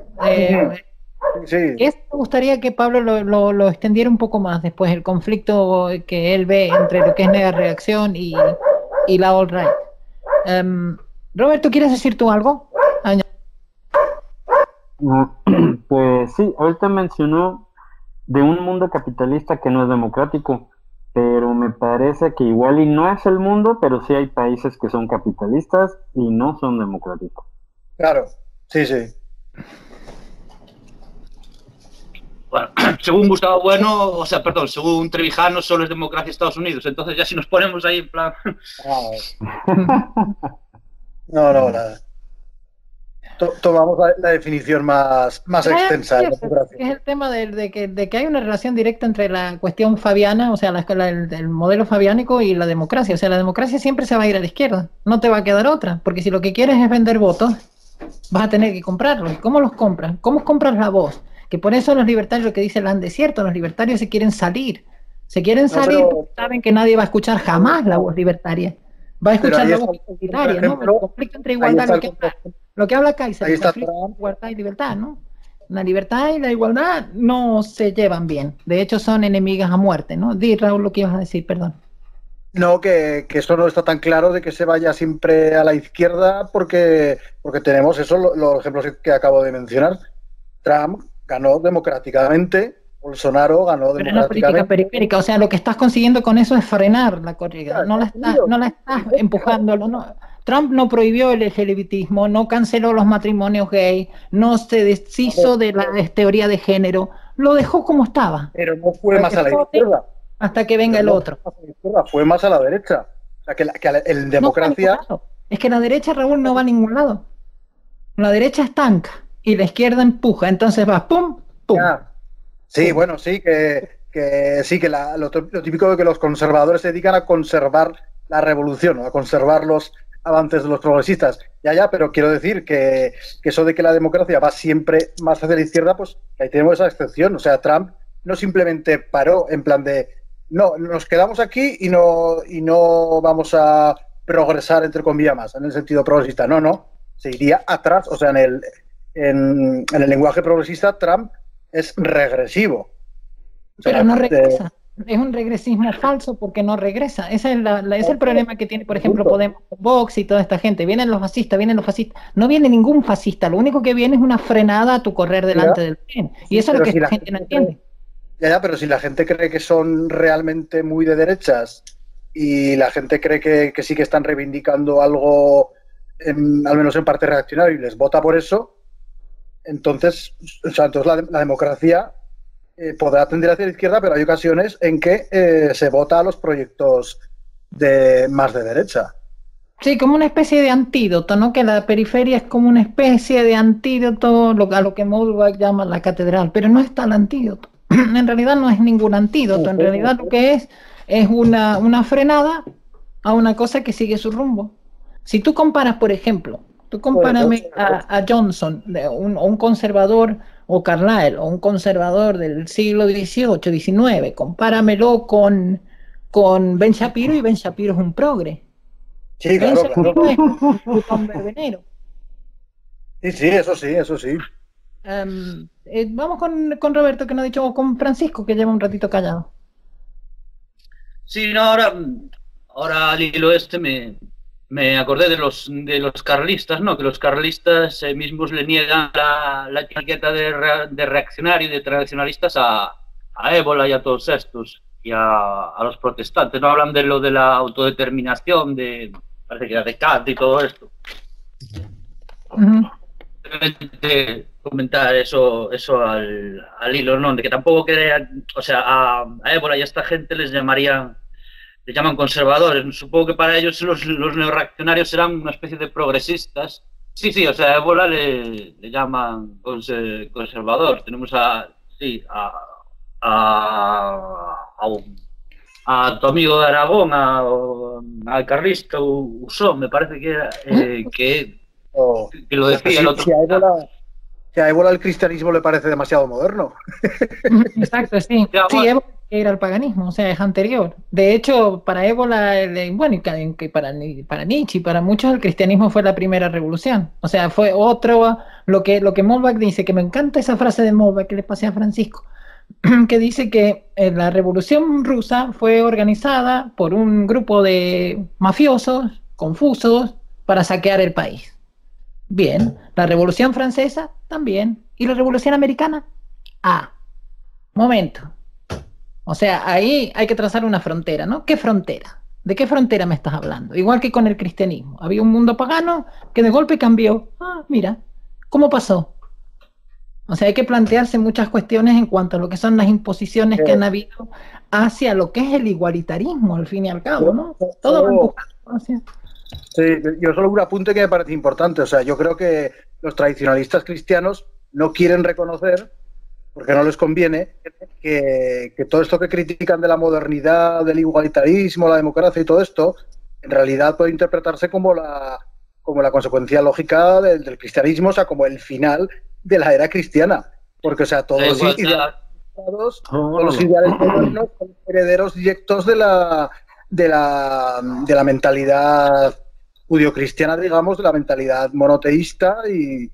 Sí. Me gustaría que Pablo lo extendiera un poco más después, el conflicto que él ve entre lo que es neoreacción y la alt-right. Robert, ¿tú quieres decir tú algo? Pues sí, ahorita mencionó de un mundo capitalista que no es democrático, pero me parece que igual y no es el mundo, pero sí hay países que son capitalistas y no son democráticos. Claro, sí, sí. Bueno, según Gustavo Bueno, o sea, perdón, según Trevijano solo es democracia Estados Unidos, entonces ya si nos ponemos ahí en plan... No, nada. Tomamos la definición más extensa de democracia. Es el tema de que hay una relación directa entre la cuestión fabiana, o sea, el modelo fabiánico y la democracia. O sea, la democracia siempre se va a ir a la izquierda, no te va a quedar otra, porque si lo que quieres es vender votos, vas a tener que comprarlos. ¿Y cómo los compras? ¿Cómo compras la voz? Que por eso los libertarios, lo que dice Land es cierto, los libertarios se quieren salir porque saben que nadie va a escuchar jamás la voz libertaria. Va a escuchar la voz identitaria, ¿no? El conflicto entre igualdad, lo que habla Kaiser, el conflicto entre igualdad y libertad, ¿no? La libertad y la igualdad no se llevan bien. De hecho, son enemigas a muerte, ¿no? Di, Raúl, lo que ibas a decir, perdón. No, que eso no está tan claro de que se vaya siempre a la izquierda porque tenemos eso, los ejemplos que acabo de mencionar. Trump ganó democráticamente, Bolsonaro ganó Pero es una política democráticamente. periférica, o sea, lo que estás consiguiendo con eso es frenar la corrida, no la estás empujándolo, no. Trump no prohibió el LGBTismo, no canceló los matrimonios gay, no se deshizo de la teoría de género, lo dejó como estaba. Pero no fue Para más que a la vote izquierda. hasta que venga el otro. Fue más a la derecha. O sea, en No va a ningún democracia. lado. Es que la derecha, Raúl, no va a ningún lado. La derecha estanca y la izquierda empuja, entonces va pum, pum. Ya. Sí, bueno, sí, que sí, que lo típico de que los conservadores se dedican a conservar la revolución, ¿no? A conservar los avances de los progresistas. Ya, pero quiero decir que eso de que la democracia va siempre más hacia la izquierda, pues ahí tenemos esa excepción. O sea, Trump no simplemente paró en plan de, no, nos quedamos aquí y no vamos a progresar, entre comillas, más, en el sentido progresista. No, se iría atrás. O sea, en el lenguaje progresista, Trump es regresivo. O sea, Pero no regresa. Es un regresismo falso porque no regresa. Ese es el problema que tiene, por ejemplo, Podemos, Vox y toda esta gente. Vienen los fascistas. No viene ningún fascista. Lo único que viene es una frenada a tu correr delante del tren. Y eso es lo que la gente no entiende. Pero si la gente cree que son realmente muy de derechas y la gente cree que sí que están reivindicando algo, al menos en parte reaccionario, y les vota por eso, entonces la democracia podrá tender hacia la izquierda, pero hay ocasiones en que se vota a los proyectos más de derecha. Sí, como una especie de antídoto, ¿no? Que la periferia es como una especie de antídoto a lo que Moldbach llama la catedral, pero no es tal antídoto. En realidad no es ningún antídoto, en realidad lo que es una frenada a una cosa que sigue su rumbo. Si tú comparas, por ejemplo, compárame a Johnson, un conservador, o Carlyle, o un conservador del siglo XVIII, XIX, compáramelo con Ben Shapiro, y Ben Shapiro es un progre. Sí, claro, Ben Shapiro es un putón verbenero. Sí, eso sí. Vamos con Roberto, que no ha dicho, o con Francisco, que lleva un ratito callado. Sí, no, ahora al hilo me acordé de los carlistas, ¿no? Que los carlistas mismos le niegan la etiqueta de reaccionario y de tradicionalistas a Ébola y a todos estos, y a los protestantes. No hablan de lo de la autodeterminación, parece que era de Kant y todo esto. Simplemente comentar eso al hilo, ¿no? De que tampoco crean, o sea, a Ébola y a esta gente les llaman conservadores. Supongo que para ellos los neorreaccionarios serán una especie de progresistas. Sí, o sea, a Ébola le llaman conservador. Tenemos a tu amigo de Aragón, al carlista Usón, me parece que era, que lo decía el otro. Si a Ébola el cristianismo le parece demasiado moderno. Exacto, sí. Sí, Ébola era el paganismo, o sea, es anterior. De hecho, para Ébola, bueno, y para Nietzsche y para muchos, el cristianismo fue la primera revolución. O sea, fue otro, lo que Moldbach dice, que me encanta esa frase de Moldbach que le pasé a Francisco, que dice que la revolución rusa fue organizada por un grupo de mafiosos, confusos, para saquear el país. Bien, la revolución francesa también, y la revolución americana, momento. O sea, ahí hay que trazar una frontera, ¿no? ¿Qué frontera? ¿De qué frontera me estás hablando? Igual que con el cristianismo. Había un mundo pagano que de golpe cambió. Mira, ¿cómo pasó? O sea, hay que plantearse muchas cuestiones en cuanto a lo que son las imposiciones que han habido hacia lo que es el igualitarismo, al fin y al cabo, ¿no? Todo va empujando hacia... Sí, yo solo un apunte que me parece importante. O sea, yo creo que los tradicionalistas cristianos no quieren reconocer, porque no les conviene, que todo esto que critican de la modernidad, del igualitarismo, la democracia y todo esto, en realidad puede interpretarse como la consecuencia lógica del cristianismo, o sea, como el final de la era cristiana. Porque, o sea, todos los ideales modernos son herederos directos de la mentalidad judio-cristiana, digamos, de la mentalidad monoteísta y, o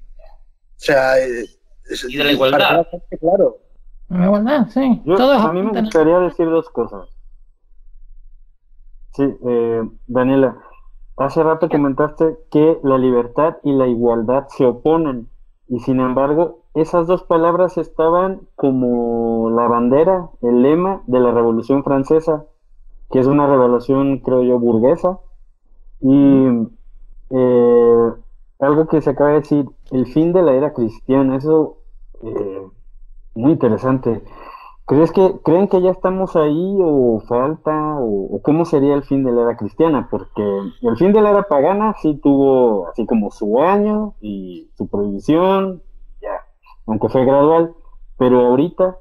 sea, y de la igualdad. Claro. La igualdad, sí. A mí me gustaría decir dos cosas. Sí, Daniela, hace rato comentaste que la libertad y la igualdad se oponen y sin embargo esas dos palabras estaban como la bandera, el lema de la Revolución Francesa, que es una revolución, creo yo, burguesa. Y eh, algo que se acaba de decir, el fin de la era cristiana, eso muy interesante. ¿Creen que ya estamos ahí o falta o cómo sería el fin de la era cristiana? Porque el fin de la era pagana sí tuvo así como su año y su prohibición, ya, aunque fue gradual, pero ahorita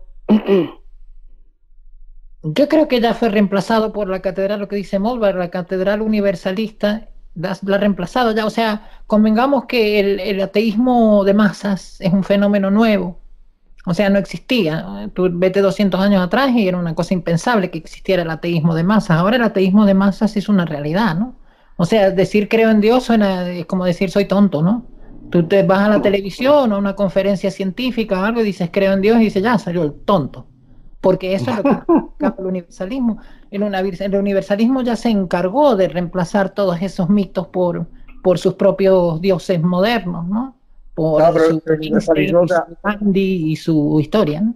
Yo creo que ya fue reemplazado por la catedral, lo que dice Molvar, la catedral universalista, la ha reemplazado ya. O sea, convengamos que el ateísmo de masas es un fenómeno nuevo. O sea, no existía. Tú vete 200 años atrás y era una cosa impensable que existiera el ateísmo de masas. Ahora el ateísmo de masas es una realidad, ¿no? O sea, decir creo en Dios es como decir soy tonto, ¿no? Tú te vas a la televisión o a una conferencia científica o algo y dices creo en Dios y dices ya, salió el tonto. Porque eso es lo que busca el universalismo. El universalismo ya se encargó de reemplazar todos esos mitos por sus propios dioses modernos, ¿no? Por No, pero su el universalismo, o sea, Gandhi y su historia, ¿no?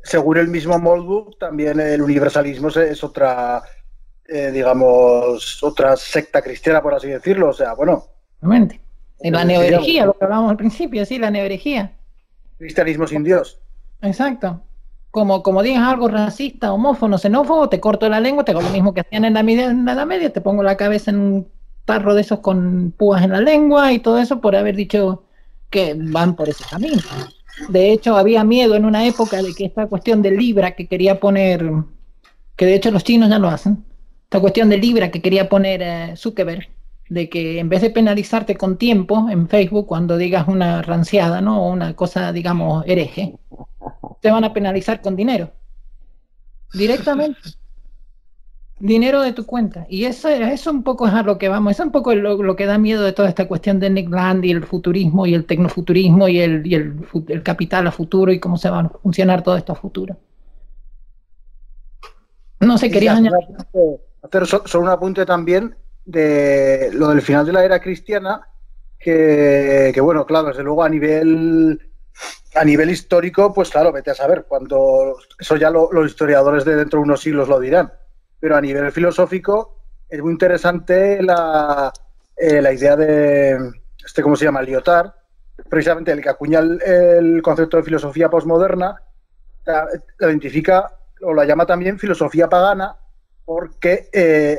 según el mismo Moldbook, también el universalismo es otra, digamos, otra secta cristiana, por así decirlo. O sea, bueno, Realmente. Y la neoherejía, lo que hablábamos al principio, sí, la neoherejía. cristianismo sin Dios. Exacto. Como digas algo racista, homófobo, xenófobo, te corto la lengua, te hago lo mismo que hacían en la Edad Media, te pongo la cabeza en un tarro de esos con púas en la lengua y todo eso por haber dicho que van por ese camino. De hecho, había miedo en una época de que esta cuestión de Libra que quería poner, que de hecho los chinos ya lo hacen, esta cuestión de Libra que quería poner Zuckerberg, de que en vez de penalizarte con tiempo en Facebook cuando digas una ranciada, ¿no? O una cosa, digamos, hereje, te van a penalizar con dinero. Directamente. Dinero de tu cuenta. Y eso un poco es a lo que vamos. Eso es un poco lo que da miedo de toda esta cuestión de Nick Land y el futurismo y el tecnofuturismo y el capital a futuro y cómo se va a funcionar todo esto a futuro. No sé, querías añadir. Hacer solo un apunte también de lo del final de la era cristiana, que bueno, claro, desde luego a nivel histórico, pues claro, vete a saber, cuando eso ya los historiadores de dentro de unos siglos lo dirán, pero a nivel filosófico es muy interesante la idea de, ¿cómo se llama? Lyotard, precisamente el que acuña el concepto de filosofía posmoderna, la identifica o la llama también filosofía pagana, porque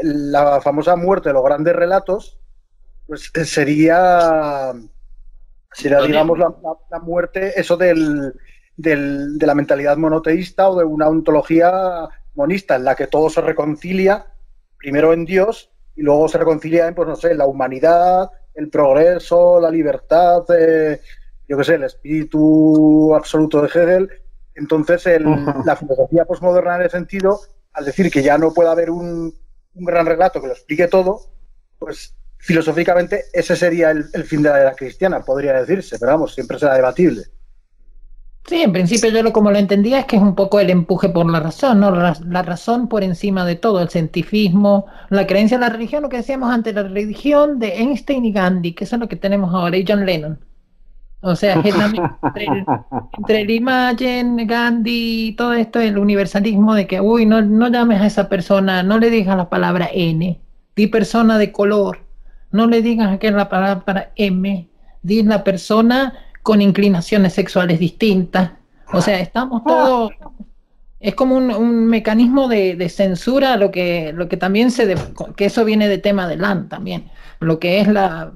la famosa muerte de los grandes relatos pues sería digamos, la muerte, eso de la mentalidad monoteísta o de una ontología monista, en la que todo se reconcilia primero en Dios y luego se reconcilia en, pues no sé, la humanidad, el progreso, la libertad, yo qué sé, el espíritu absoluto de Hegel. Entonces, la filosofía posmoderna en ese sentido, al decir que ya no puede haber un gran relato que lo explique todo, pues filosóficamente ese sería el fin de la era cristiana, podría decirse, pero vamos, siempre será debatible. Sí, en principio yo como lo entendía es que es un poco el empuje por la razón, ¿no? La razón por encima de todo, el cientifismo, la creencia en la religión, lo que decíamos antes, la religión de Einstein y Gandhi, que eso es lo que tenemos ahora, y John Lennon. O sea, es entre el Imagen, Gandhi, todo esto, el universalismo de que, uy, no llames a esa persona, no le digas la palabra N, di persona de color, no le digas que es la palabra M, di la persona con inclinaciones sexuales distintas. O sea, estamos todos... Es como un mecanismo de censura, lo que también que eso viene de tema de LAN también, lo que es la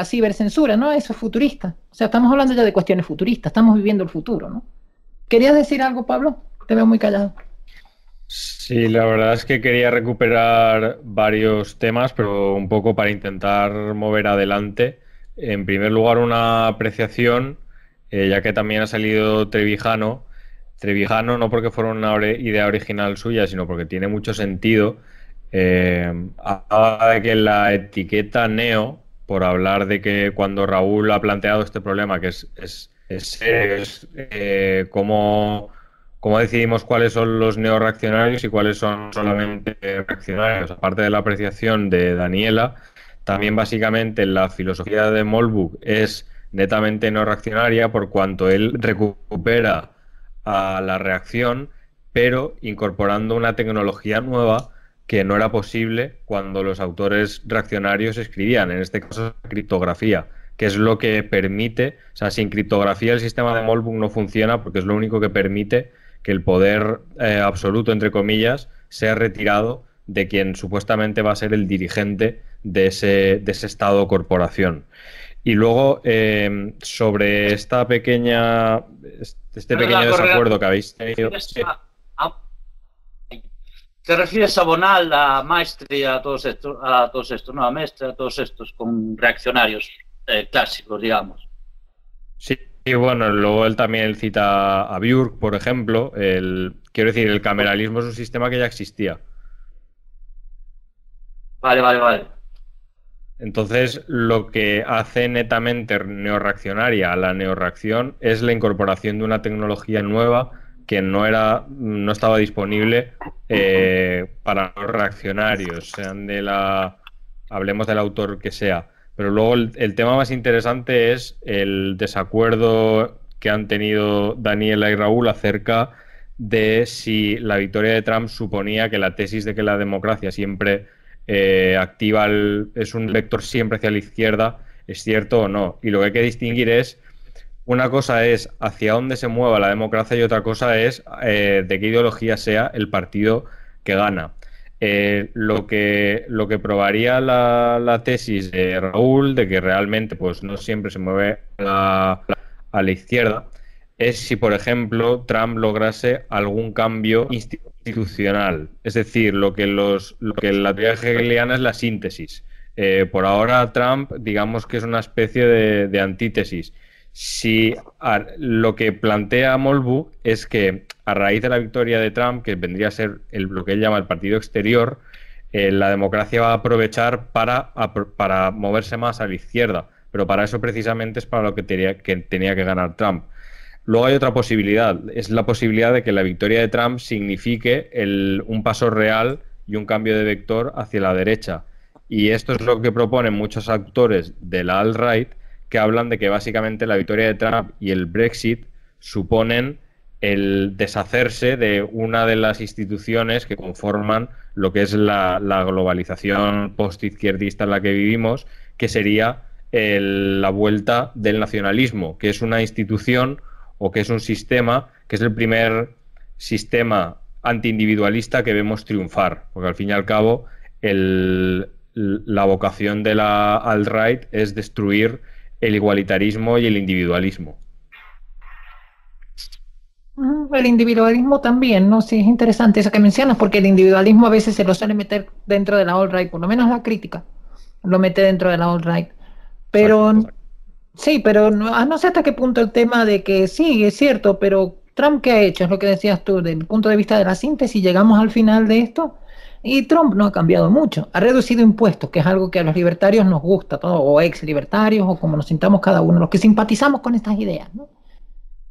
cibercensura, ¿no? Eso es futurista. O sea, estamos hablando ya de cuestiones futuristas, estamos viviendo el futuro, ¿no? ¿Querías decir algo, Pablo? Te veo muy callado. Sí, la verdad es que quería recuperar varios temas, pero un poco para intentar mover adelante. En primer lugar, una apreciación, ya que también ha salido Trevijano. Trevijano no porque fuera una idea original suya, sino porque tiene mucho sentido. Habla de que la etiqueta neo, por hablar de que cuando Raúl ha planteado este problema, que es cómo decidimos cuáles son los neorreaccionarios y cuáles son solamente reaccionarios. Aparte de la apreciación de Daniela, también básicamente la filosofía de Molbuk es netamente no reaccionaria, por cuanto él recupera a la reacción, pero incorporando una tecnología nueva que no era posible cuando los autores reaccionarios escribían, en este caso criptografía, que es lo que permite, o sea, sin criptografía el sistema de Mollburg no funciona porque es lo único que permite que el poder absoluto, entre comillas, sea retirado de quien supuestamente va a ser el dirigente de ese Estado o corporación. Y luego, sobre esta pequeño desacuerdo que habéis tenido... ¿Te refieres a Bonal, a Maestre y a todos estos, no, a Mestre, a todos estos con reaccionarios clásicos, digamos? Sí, y bueno, luego él también cita a Björk, por ejemplo. Quiero decir, el cameralismo es un sistema que ya existía. Vale. Entonces, lo que hace netamente neorreaccionaria a la neorreacción es la incorporación de una tecnología nueva que no estaba disponible para los reaccionarios, hablemos del autor que sea. Pero luego el tema más interesante es el desacuerdo que han tenido Daniela y Raúl acerca de si la victoria de Trump suponía que la tesis de que la democracia siempre es un vector siempre hacia la izquierda, es cierto o no. Y lo que hay que distinguir es, una cosa es hacia dónde se mueva la democracia y otra cosa es de qué ideología sea el partido que gana. Lo que probaría la tesis de Raúl de que realmente pues no siempre se mueve a la izquierda es si, por ejemplo, Trump lograse algún cambio institucional. Es decir, lo que la teoría hegeliana es la síntesis. Por ahora Trump, digamos que es una especie de antítesis. Si lo que plantea Mollburg es que a raíz de la victoria de Trump, que vendría a ser lo que él llama el partido exterior, la democracia va a aprovechar para moverse más a la izquierda, pero para eso precisamente es para lo que tenía que ganar Trump. Luego hay otra posibilidad, es la posibilidad de que la victoria de Trump signifique un paso real y un cambio de vector hacia la derecha. Y esto es lo que proponen muchos actores de la alt-right, que hablan de que básicamente la victoria de Trump y el Brexit suponen el deshacerse de una de las instituciones que conforman lo que es la globalización post-izquierdista en la que vivimos, que sería la vuelta del nacionalismo, que es una institución o que es un sistema, que es el primer sistema antiindividualista que vemos triunfar, porque al fin y al cabo la vocación de la alt-right es destruir el igualitarismo y el individualismo. El individualismo también, ¿no? Sí, es interesante eso que mencionas, porque el individualismo a veces se lo suele meter dentro de la alt-right, por lo menos la crítica lo mete dentro de la alt-right. Pero exacto. Sí, pero no sé hasta qué punto el tema de que sí, es cierto, pero Trump, ¿qué ha hecho? Es lo que decías tú, desde el punto de vista de la síntesis, llegamos al final de esto, y Trump no ha cambiado mucho. Ha reducido impuestos, que es algo que a los libertarios nos gusta, todo, o ex-libertarios, o como nos sintamos cada uno, los que simpatizamos con estas ideas, ¿no?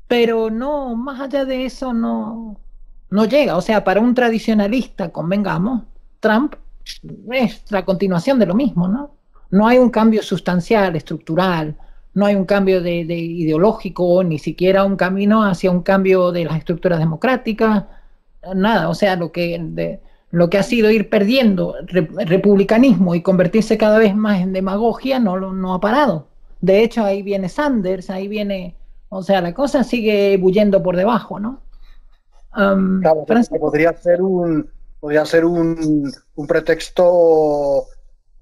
Pero no, más allá de eso, no llega. O sea, para un tradicionalista, convengamos, Trump es la continuación de lo mismo, ¿no? No hay un cambio sustancial, estructural, no hay un cambio de ideológico, ni siquiera un camino hacia un cambio de las estructuras democráticas, nada. O sea, lo que ha sido ir perdiendo republicanismo y convertirse cada vez más en demagogia no ha parado. De hecho, ahí viene Sanders, ahí viene... O sea, la cosa sigue bullendo por debajo, ¿no? Claro, podría ser un pretexto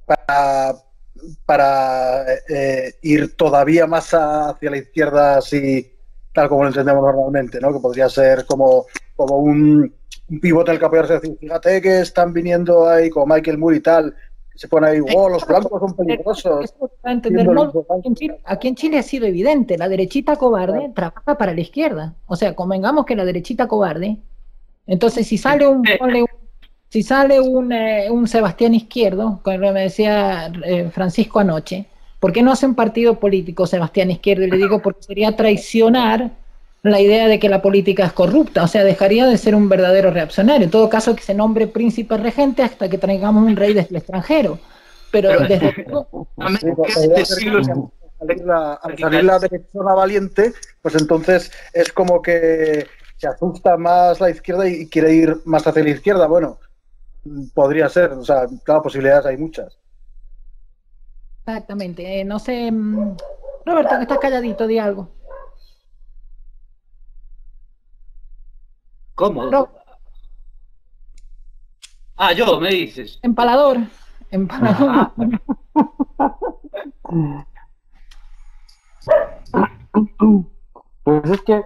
para ir todavía más hacia la izquierda, así tal como lo entendemos normalmente, ¿no? Que podría ser como un pivote en el que apoyarse, decir, fíjate que están viniendo ahí con Michael Moore y tal, que se pone ahí, los blancos son peligrosos. Aquí en Chile ha sido evidente, la derechita cobarde trabaja para la izquierda. O sea, convengamos que la derechita cobarde, entonces si sale un Sebastián Izquierdo, como me decía Francisco anoche, ¿por qué no hace un partido político Sebastián Izquierdo? Y le digo porque sería traicionar la idea de que la política es corrupta, o sea, dejaría de ser un verdadero reaccionario. En todo caso, que se nombre príncipe regente hasta que traigamos un rey desde el extranjero. Pero desde al salir la derechona valiente, pues entonces es como que se asusta más la izquierda y quiere ir más hacia la izquierda. Bueno, podría ser, o sea, claro, posibilidades hay muchas. Exactamente. No sé, Roberto, que estás calladito, di algo. ¿Cómo? Yo, me dices. Empalador. Pues es que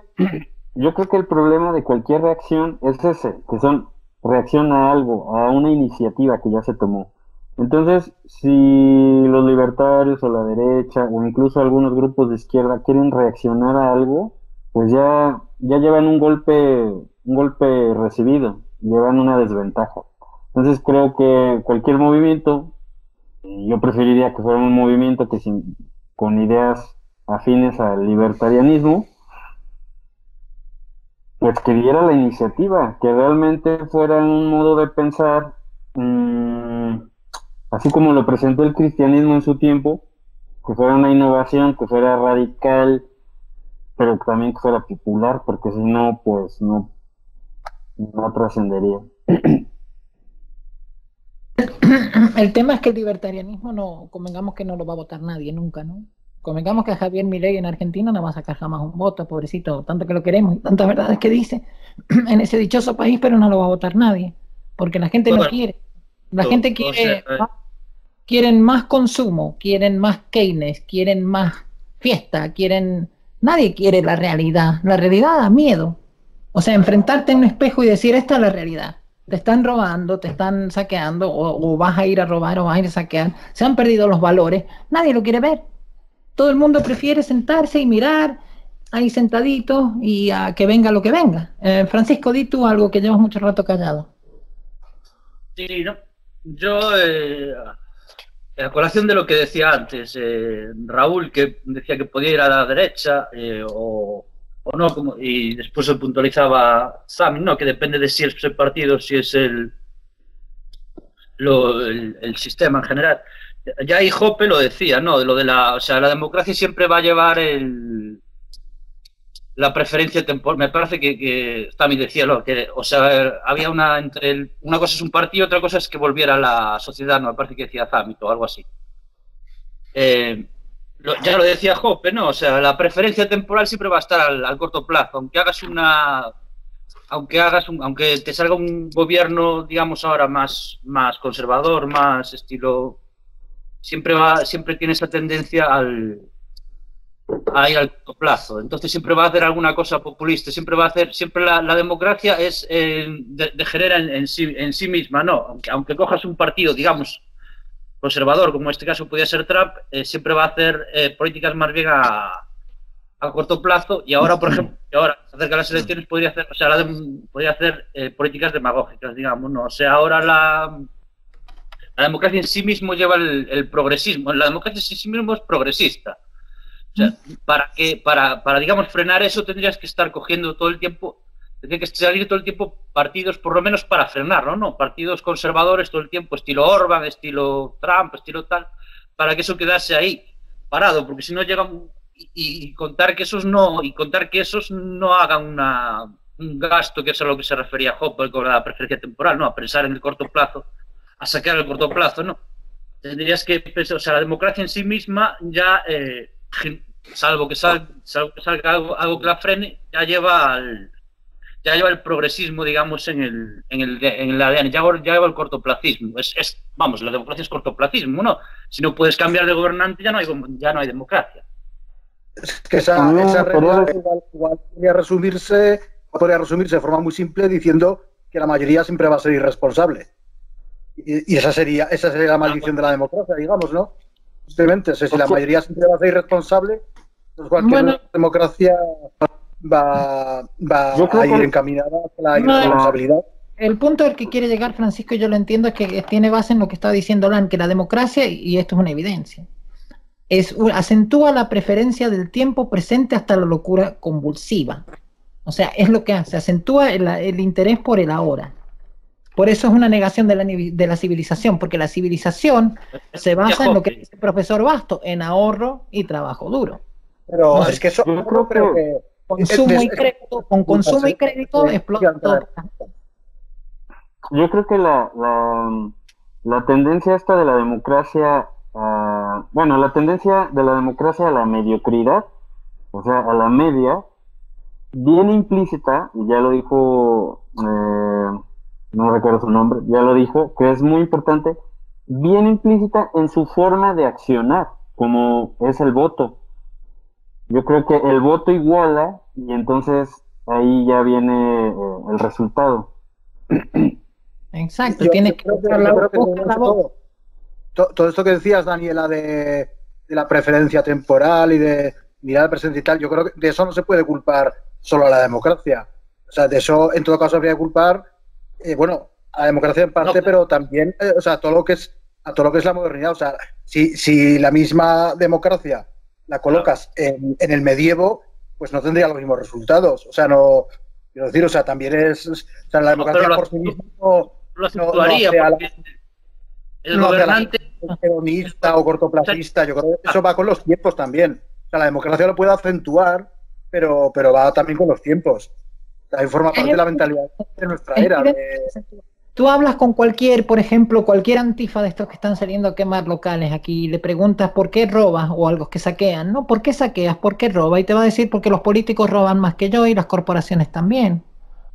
yo creo que el problema de cualquier reacción es ese, que son reacción a algo, a una iniciativa que ya se tomó. Entonces, si los libertarios o la derecha o incluso algunos grupos de izquierda quieren reaccionar a algo, pues ya llevan un golpe recibido, llevan una desventaja. Entonces creo que cualquier movimiento, yo preferiría que fuera un movimiento que con ideas afines al libertarianismo, pues que diera la iniciativa, que realmente fuera un modo de pensar, así como lo presentó el cristianismo en su tiempo, que fuera una innovación, que fuera radical, pero también que fuera popular, porque si no, pues no trascendería. El tema es que el libertarianismo no, convengamos que no lo va a votar nadie nunca, ¿no? Convengamos que a Javier Milei en Argentina no va a sacar jamás un voto, pobrecito, tanto que lo queremos y tantas verdades que dice en ese dichoso país, pero no lo va a votar nadie, porque la gente no quiere. La gente quiere, quieren más consumo, quieren más Keynes, quieren más fiesta, nadie quiere la realidad da miedo. O sea, enfrentarte en un espejo y decir, esta es la realidad. Te están robando, te están saqueando, o vas a ir a robar o vas a ir a saquear. Se han perdido los valores. Nadie lo quiere ver. Todo el mundo prefiere sentarse y mirar ahí sentadito y a que venga lo que venga. Francisco, di tú algo que llevas mucho rato callado. Sí, no. Yo, a colación de lo que decía antes, Raúl, que decía que podía ir a la derecha o no, y después se puntualizaba Sam, no, que depende de si es el partido, si es el sistema en general. Ya ahí Hoppe lo decía, ¿no? Lo de la democracia siempre va a llevar la preferencia temporal. Me parece que también decía había una cosa es un partido, otra cosa es que volviera a la sociedad, no me parece que decía Zamit o algo así. Ya lo decía Hoppe, ¿no? O sea, la preferencia temporal siempre va a estar al corto plazo, aunque te salga un gobierno, digamos ahora más conservador, más estilo, siempre tiene esa tendencia a ir al corto plazo. Entonces siempre va a hacer alguna cosa populista, siempre la democracia degenera en sí misma, ¿no? Aunque cojas un partido, digamos, conservador, como en este caso podía ser Trump, siempre va a hacer políticas más bien a corto plazo, y ahora, por ejemplo, acerca de las elecciones podría hacer políticas demagógicas, digamos, ¿no? O sea, ahora la democracia en sí mismo lleva el progresismo, la democracia en sí mismo es progresista. O sea, para digamos, frenar eso tendrías que estar cogiendo todo el tiempo, tendría que salir todo el tiempo partidos, por lo menos para frenarlo, ¿no? Partidos conservadores todo el tiempo, estilo Orban, estilo Trump, estilo tal, para que eso quedase ahí parado, porque si no llegan y contar que esos no hagan un gasto, que es a lo que se refería Hoppe con la preferencia temporal, ¿no? A pensar en el corto plazo, a saquear el corto plazo, ¿no? Tendrías que pensar, o sea, la democracia en sí misma ya salvo que salga algo que la frene, ya lleva el progresismo, digamos, en el ADN, ya lleva el cortoplacismo. Vamos, la democracia es cortoplacismo, ¿no? Si no puedes cambiar de gobernante, ya no hay democracia. Es que esa regla igual podría resumirse de forma muy simple diciendo que la mayoría siempre va a ser irresponsable. Y esa sería la maldición de la democracia, digamos, ¿no? Simplemente, si la mayoría siempre va a ser irresponsable, pues cualquier democracia va a ir encaminada hacia la irresponsabilidad. El punto al que quiere llegar Francisco, yo lo entiendo, es que tiene base en lo que estaba diciendo Lan, que la democracia, y esto es una evidencia, acentúa la preferencia del tiempo presente hasta la locura convulsiva. O sea, es lo que hace, acentúa el interés por el ahora. Por eso es una negación de la civilización, porque la civilización se basa en lo que dice el profesor Basto, en ahorro y trabajo duro. Pero No, es que eso yo creo que consumo y crédito, con consumo y crédito explota todo. Yo creo que la tendencia esta de la democracia, bueno, la tendencia de la democracia a la mediocridad, o sea, a la media, viene implícita, y ya lo dijo, no recuerdo su nombre, ya lo dijo, que es muy importante, viene implícita en su forma de accionar, como es el voto. Yo creo que el voto iguala, y entonces ahí ya viene el resultado. Exacto, tienes que buscar la voz. Todo esto que decías, Daniela, de la preferencia temporal y de mirar al presente y tal, yo creo que de eso no se puede culpar solo a la democracia. O sea, de eso en todo caso habría que culpar, bueno, a la democracia en parte, pero también, o sea, a todo lo que es la modernidad. O sea, si la misma democracia la colocas en el medievo, pues no tendría los mismos resultados. O sea, no, quiero decir, o sea, también o sea, la democracia por sí misma lo acentuaría, porque el gobernante hedonista o cortoplacista, yo creo que eso va con los tiempos también. O sea, la democracia lo puede acentuar, pero va también con los tiempos. También forma parte de la mentalidad de nuestra era. Tú hablas con cualquier, por ejemplo, cualquier antifa de estos que están saliendo a quemar locales aquí, y le preguntas por qué robas, o algo que saquean, ¿no? ¿Por qué saqueas? ¿Por qué robas? Y te va a decir porque los políticos roban más que yo y las corporaciones también.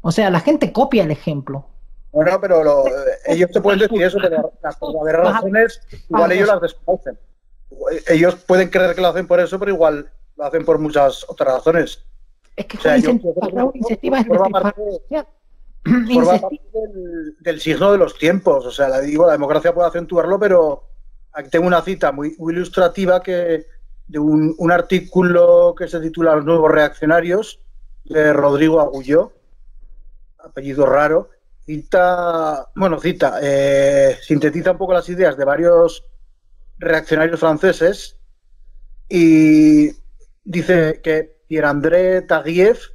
O sea, la gente copia el ejemplo. Bueno, pero ellos te pueden decir eso, pero las verdaderas razones igual ellos las desconocen. Ellos pueden creer que lo hacen por eso, pero igual lo hacen por muchas otras razones. Es que iniciativa es forma parte del signo de los tiempos. O sea, la democracia puede acentuarlo, pero aquí tengo una cita muy ilustrativa de un artículo que se titula Los nuevos reaccionarios, de Rodrigo Agulló, apellido raro. Sintetiza un poco las ideas de varios reaccionarios franceses y dice que Pierre-André Taguieff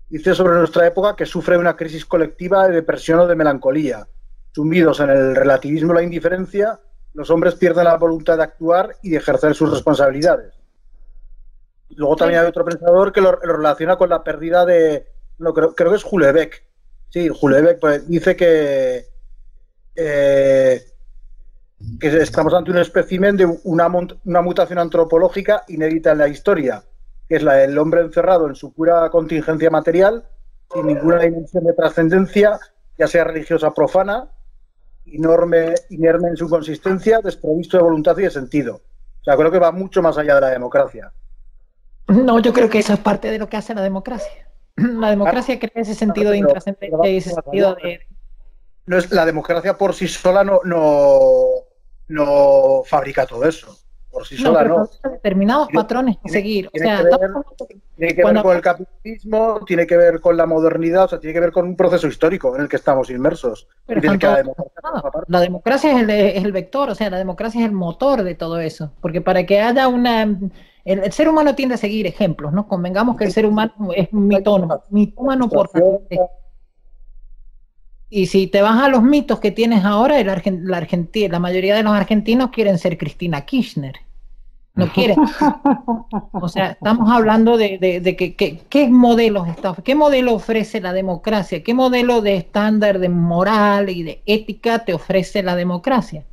dice sobre nuestra época que sufre una crisis colectiva de depresión o de melancolía. Sumidos en el relativismo y la indiferencia, los hombres pierden la voluntad de actuar y de ejercer sus responsabilidades. Luego también hay otro pensador que lo relaciona con la pérdida de... No, creo que es Houellebecq. Sí, Houellebecq pues, dice que estamos ante un espécimen de una mutación antropológica inédita en la historia, que es la del hombre encerrado en su pura contingencia material, sin ninguna dimensión de trascendencia, ya sea religiosa o profana, inerme en su consistencia, desprovisto de voluntad y de sentido. O sea, creo que va mucho más allá de la democracia. No, yo creo que eso es parte de lo que hace la democracia. La democracia crea ese sentido de intrascendencia y ese sentido de... No es, la democracia por sí sola no fabrica todo eso. Por sí sola no. Determinados patrones que seguir. Tiene que ver con el capitalismo, tiene que ver con la modernidad, o sea, tiene que ver con un proceso histórico en el que estamos inmersos. La democracia es el vector, o sea, la democracia es el motor de todo eso. Porque para que haya una... El ser humano tiende a seguir ejemplos, ¿no? Convengamos que el ser humano es mitómano por naturaleza. Y si te vas a los mitos que tienes ahora, la mayoría de los argentinos quieren ser Cristina Kirchner. No quieren. O sea, estamos hablando de qué modelos qué modelo ofrece la democracia, qué modelo de estándar de moral y de ética te ofrece la democracia.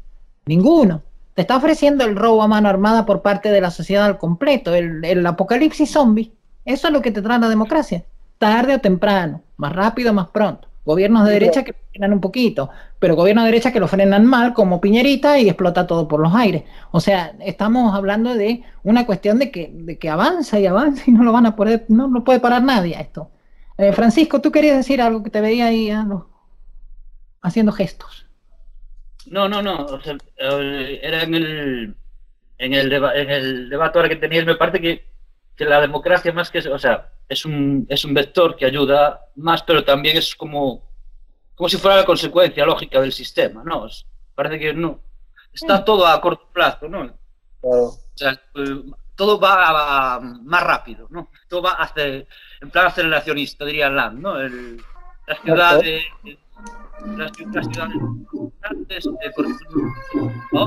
Ninguno. Te está ofreciendo el robo a mano armada por parte de la sociedad al completo, el apocalipsis zombie. Eso es lo que te trae la democracia. Tarde o temprano, más rápido, más pronto. Gobiernos de derecha que frenan un poquito, pero gobiernos de derecha que lo frenan mal, como Piñerita, y explota todo por los aires. O sea, estamos hablando de una cuestión de que avanza y avanza y no lo van a poder, no lo puede parar nadie a esto. Francisco, tú querías decir algo que te veía ahí haciendo gestos. No. O sea, era en el debate ahora que tenías, me parece que la democracia más que, o sea, es un vector que ayuda más, pero también es como si fuera la consecuencia lógica del sistema, ¿no? Parece que no. Está todo a corto plazo, ¿no? O sea, todo va más rápido, ¿no? Todo va en plan aceleracionista, diría Land, ¿no? Las ciudades las ciudades importantes, ¿no?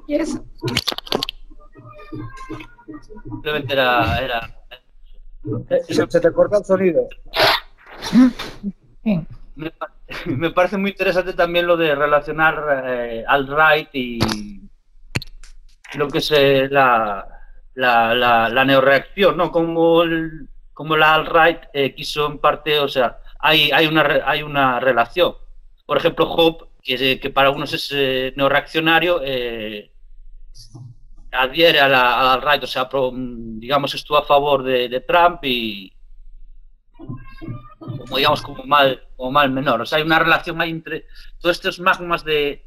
¿Y eso? Simplemente era... Se te corta el sonido. Bien. Me parece muy interesante también lo de relacionar alt-right y lo que es la neoreacción, ¿no? Como la alt-right quiso en parte, o sea, hay una relación. Por ejemplo, Hope, que para algunos es neoreaccionario, adhiere a la alt-right, o sea, digamos, estuvo a favor de Trump y como digamos como mal menor. O sea, hay una relación ahí entre todos estos magmas de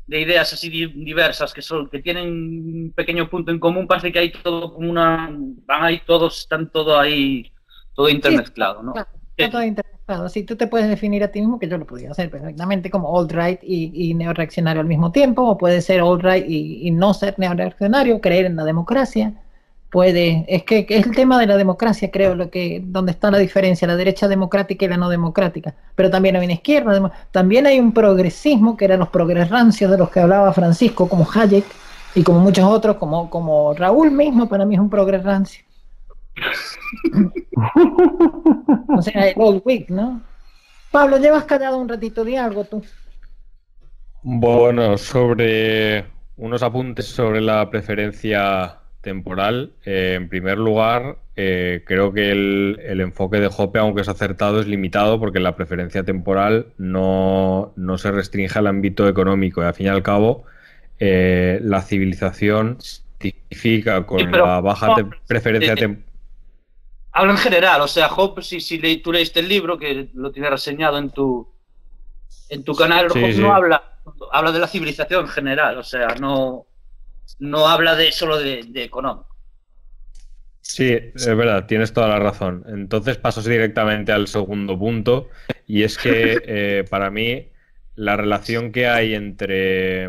ideas así diversas que tienen un pequeño punto en común. Parece que hay todo como van ahí todos, están todo ahí, todo intermezclado, ¿no? Claro, está todo intermezclado. Así tú te puedes definir a ti mismo, que yo lo podría hacer perfectamente, como alt-right y neoreaccionario al mismo tiempo, o puede ser alt-right y no ser neoreaccionario, creer en la democracia. Es que es el tema de la democracia, creo, donde está la diferencia, la derecha democrática y la no democrática. Pero también hay una izquierda, también hay un progresismo, que eran los progres rancios de los que hablaba Francisco, como Hayek, y como muchos otros, como Raúl mismo, para mí es un progres rancio. O sea, el old week, ¿no? Pablo, llevas callado un ratito, di algo tú. Bueno, sobre unos apuntes sobre la preferencia temporal. En primer lugar, creo que el enfoque de Hoppe, aunque es acertado, es limitado porque la preferencia temporal no se restringe al ámbito económico. Y al fin y al cabo, la civilización significa con la baja preferencia temporal. Habla en general, o sea, Hoppe, si tú leíste el libro, que lo tienes reseñado en tu canal, sí, Hoppe sí. No habla de la civilización en general, o sea, no habla solo de económico. Sí, es verdad, tienes toda la razón. Entonces paso directamente al segundo punto, y es que para mí la relación que hay entre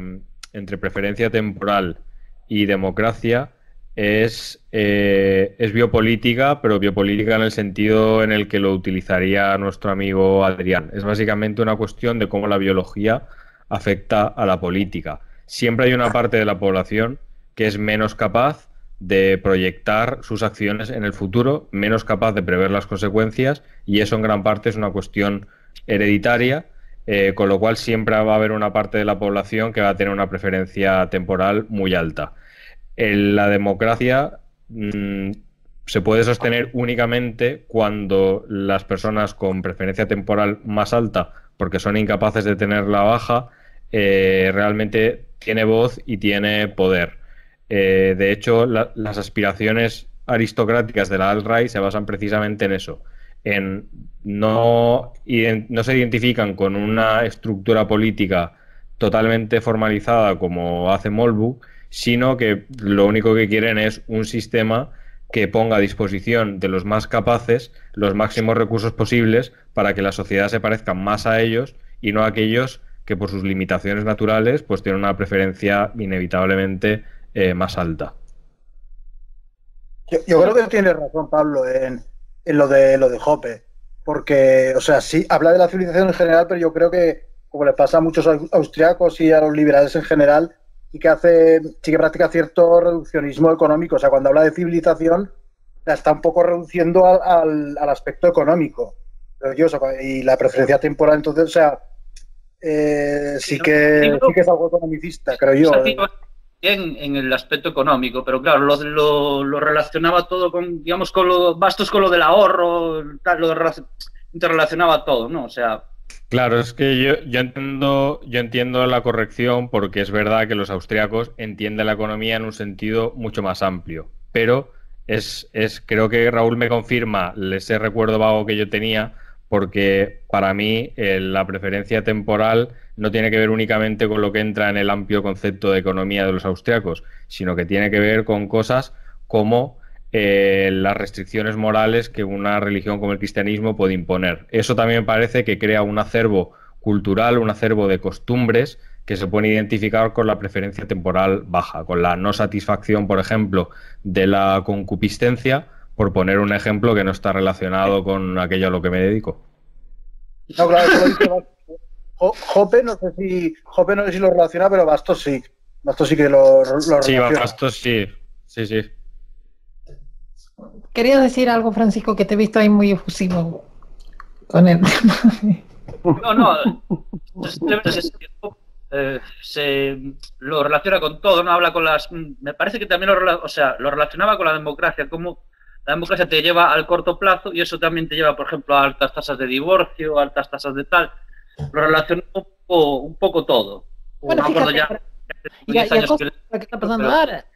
preferencia temporal y democracia es biopolítica, pero biopolítica en el sentido en el que lo utilizaría nuestro amigo Adrián. Es básicamente una cuestión de cómo la biología afecta a la política. Siempre hay una parte de la población que es menos capaz de proyectar sus acciones en el futuro, menos capaz de prever las consecuencias, y eso en gran parte es una cuestión hereditaria, con lo cual siempre va a haber una parte de la población que va a tener una preferencia temporal muy alta. La democracia se puede sostener únicamente cuando las personas con preferencia temporal más alta, porque son incapaces de tenerla baja, realmente tiene voz y tiene poder. De hecho, las aspiraciones aristocráticas de la alt-right se basan precisamente en eso, no se identifican con una estructura política totalmente formalizada como hace Molbuk, sino que lo único que quieren es un sistema que ponga a disposición de los más capaces los máximos recursos posibles para que la sociedad se parezca más a ellos y no a aquellos que por sus limitaciones naturales pues tienen una preferencia inevitablemente más alta. Yo creo que tienes razón, Pablo, en lo de Hoppe, porque, o sea, sí, habla de la civilización en general, pero yo creo que, como le pasa a muchos austriacos y a los liberales en general, sí que practica cierto reduccionismo económico. O sea, cuando habla de civilización, la está un poco reduciendo al aspecto económico. Y la preferencia temporal, entonces, o sea, sí que es algo economicista, creo yo. En el aspecto económico, pero claro, lo relacionaba todo con, digamos, con lo del ahorro, tal, interrelacionaba todo, ¿no? O sea... Claro, es que yo entiendo la corrección, porque es verdad que los austriacos entienden la economía en un sentido mucho más amplio, pero creo que Raúl me confirma ese recuerdo vago que yo tenía, porque para mí la preferencia temporal no tiene que ver únicamente con lo que entra en el amplio concepto de economía de los austriacos, sino que tiene que ver con cosas como las restricciones morales que una religión como el cristianismo puede imponer. Eso también me parece que crea un acervo cultural, un acervo de costumbres que se pueden identificar con la preferencia temporal baja, con la no satisfacción, por ejemplo, de la concupiscencia, Por poner un ejemplo que no está relacionado con aquello a lo que me dedico. No, claro, eso lo dice Hoppe, no sé si lo relaciona, pero Bastos sí. Bastos sí que lo relaciona. Sí, Bastos sí. Sí, sí. Querías decir algo, Francisco, que te he visto ahí muy efusivo con él. No, se lo relaciona con todo, ¿no? Habla con las... Me parece que también lo relacionaba con la democracia, como la democracia te lleva al corto plazo y eso también te lleva, por ejemplo, a altas tasas de divorcio, altas tasas de tal. Lo relacionó un poco todo. Bueno, fíjate, y a cosas lo que está pasando ahora,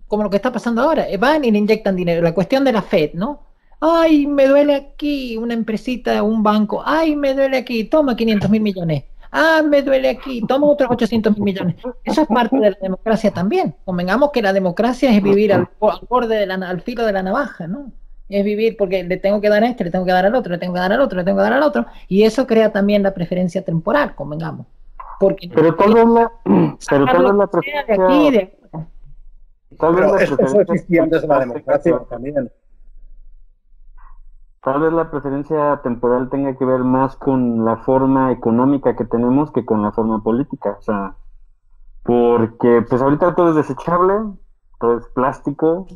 como lo que está pasando ahora, van y le inyectan dinero. La cuestión de la Fed, ¿no? Ay, me duele aquí una empresita, un banco. Ay, me duele aquí, toma 500.000 millones. Ah, me duele aquí, toma otros 800.000 millones. Eso es parte de la democracia también. Convengamos que la democracia es vivir al borde, al filo de la navaja, ¿no? Es vivir porque le tengo que dar a este, le tengo que dar al otro, le tengo que dar al otro, le tengo que dar al otro. Y eso crea también la preferencia temporal, convengamos. Porque pero tal vez la preferencia... Pero eso existía antes de la democracia también. Tal vez la preferencia temporal tenga que ver más con la forma económica que tenemos que con la forma política. O sea, porque pues ahorita todo es desechable, todo es plástico,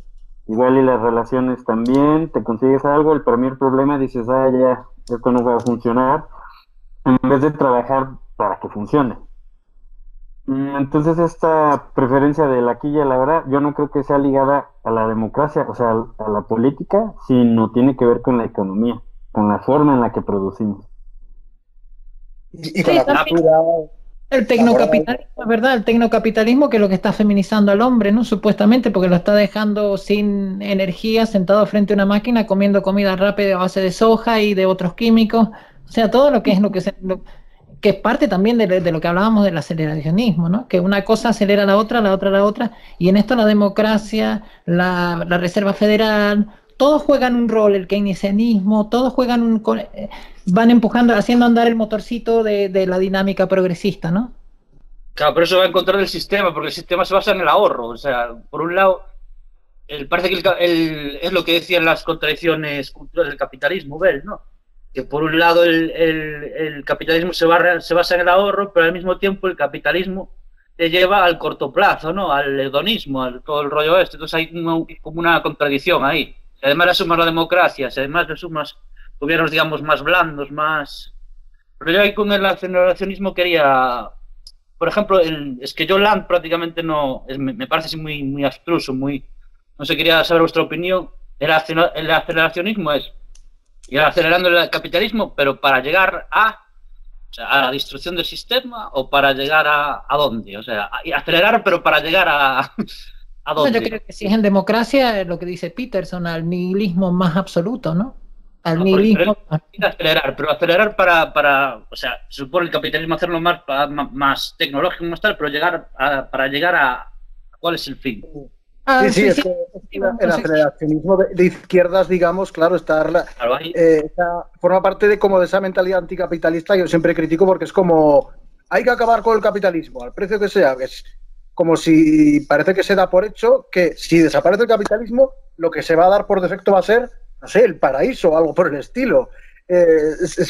igual y las relaciones también, te consigues algo, el primer problema dices, ya, esto no va a funcionar, en vez de trabajar para que funcione. Entonces esta preferencia del aquí y el ahora, yo no creo que sea ligada a la democracia, o sea, a la política, sino tiene que ver con la economía, con la forma en la que producimos. Y con la cultura. El tecnocapitalismo, ¿verdad? El tecnocapitalismo que es lo que está feminizando al hombre, ¿no? Supuestamente, porque lo está dejando sin energía, sentado frente a una máquina, comiendo comida rápida a base de soja y de otros químicos. O sea, todo lo que es que es parte también de lo que hablábamos del aceleracionismo, ¿no? Que una cosa acelera a la otra, y en esto la democracia, la Reserva Federal, todos juegan un rol, el keynesianismo, todos juegan van empujando, haciendo andar el motorcito de la dinámica progresista, ¿no? Claro, pero eso va en contra del sistema, porque el sistema se basa en el ahorro. O sea, por un lado, parece que es lo que decían las contradicciones culturales del capitalismo, ¿ves? ¿No? Que por un lado el capitalismo se basa en el ahorro, pero al mismo tiempo el capitalismo te lleva al corto plazo, ¿no? Al hedonismo, al todo el rollo este. Entonces hay como una contradicción ahí. Si además le sumas la democracia, si además le sumas gobiernos, digamos, más blandos, más... Pero yo ahí con el aceleracionismo quería... Por ejemplo, es que yo Land prácticamente no... me parece así muy, muy abstruso, muy... No sé, quería saber vuestra opinión. El aceleracionismo es ir acelerando el capitalismo, pero para llegar a la destrucción del sistema, o para llegar a dónde, o sea, acelerar, pero para llegar a dónde. No, yo creo que si es en democracia, lo que dice Peterson, al nihilismo más absoluto, ¿no? Al nihilismo. Pero acelerar para, o sea, se supone el capitalismo hacerlo más tecnológico, más tal, pero para llegar a ¿cuál es el fin? Sí, es que el aceleracionismo de izquierdas, digamos, claro, forma parte de esa mentalidad anticapitalista que yo siempre critico, porque es como, hay que acabar con el capitalismo, al precio que sea, que es como si parece que se da por hecho que si desaparece el capitalismo, lo que se va a dar por defecto va a ser, no sé, el paraíso o algo por el estilo. A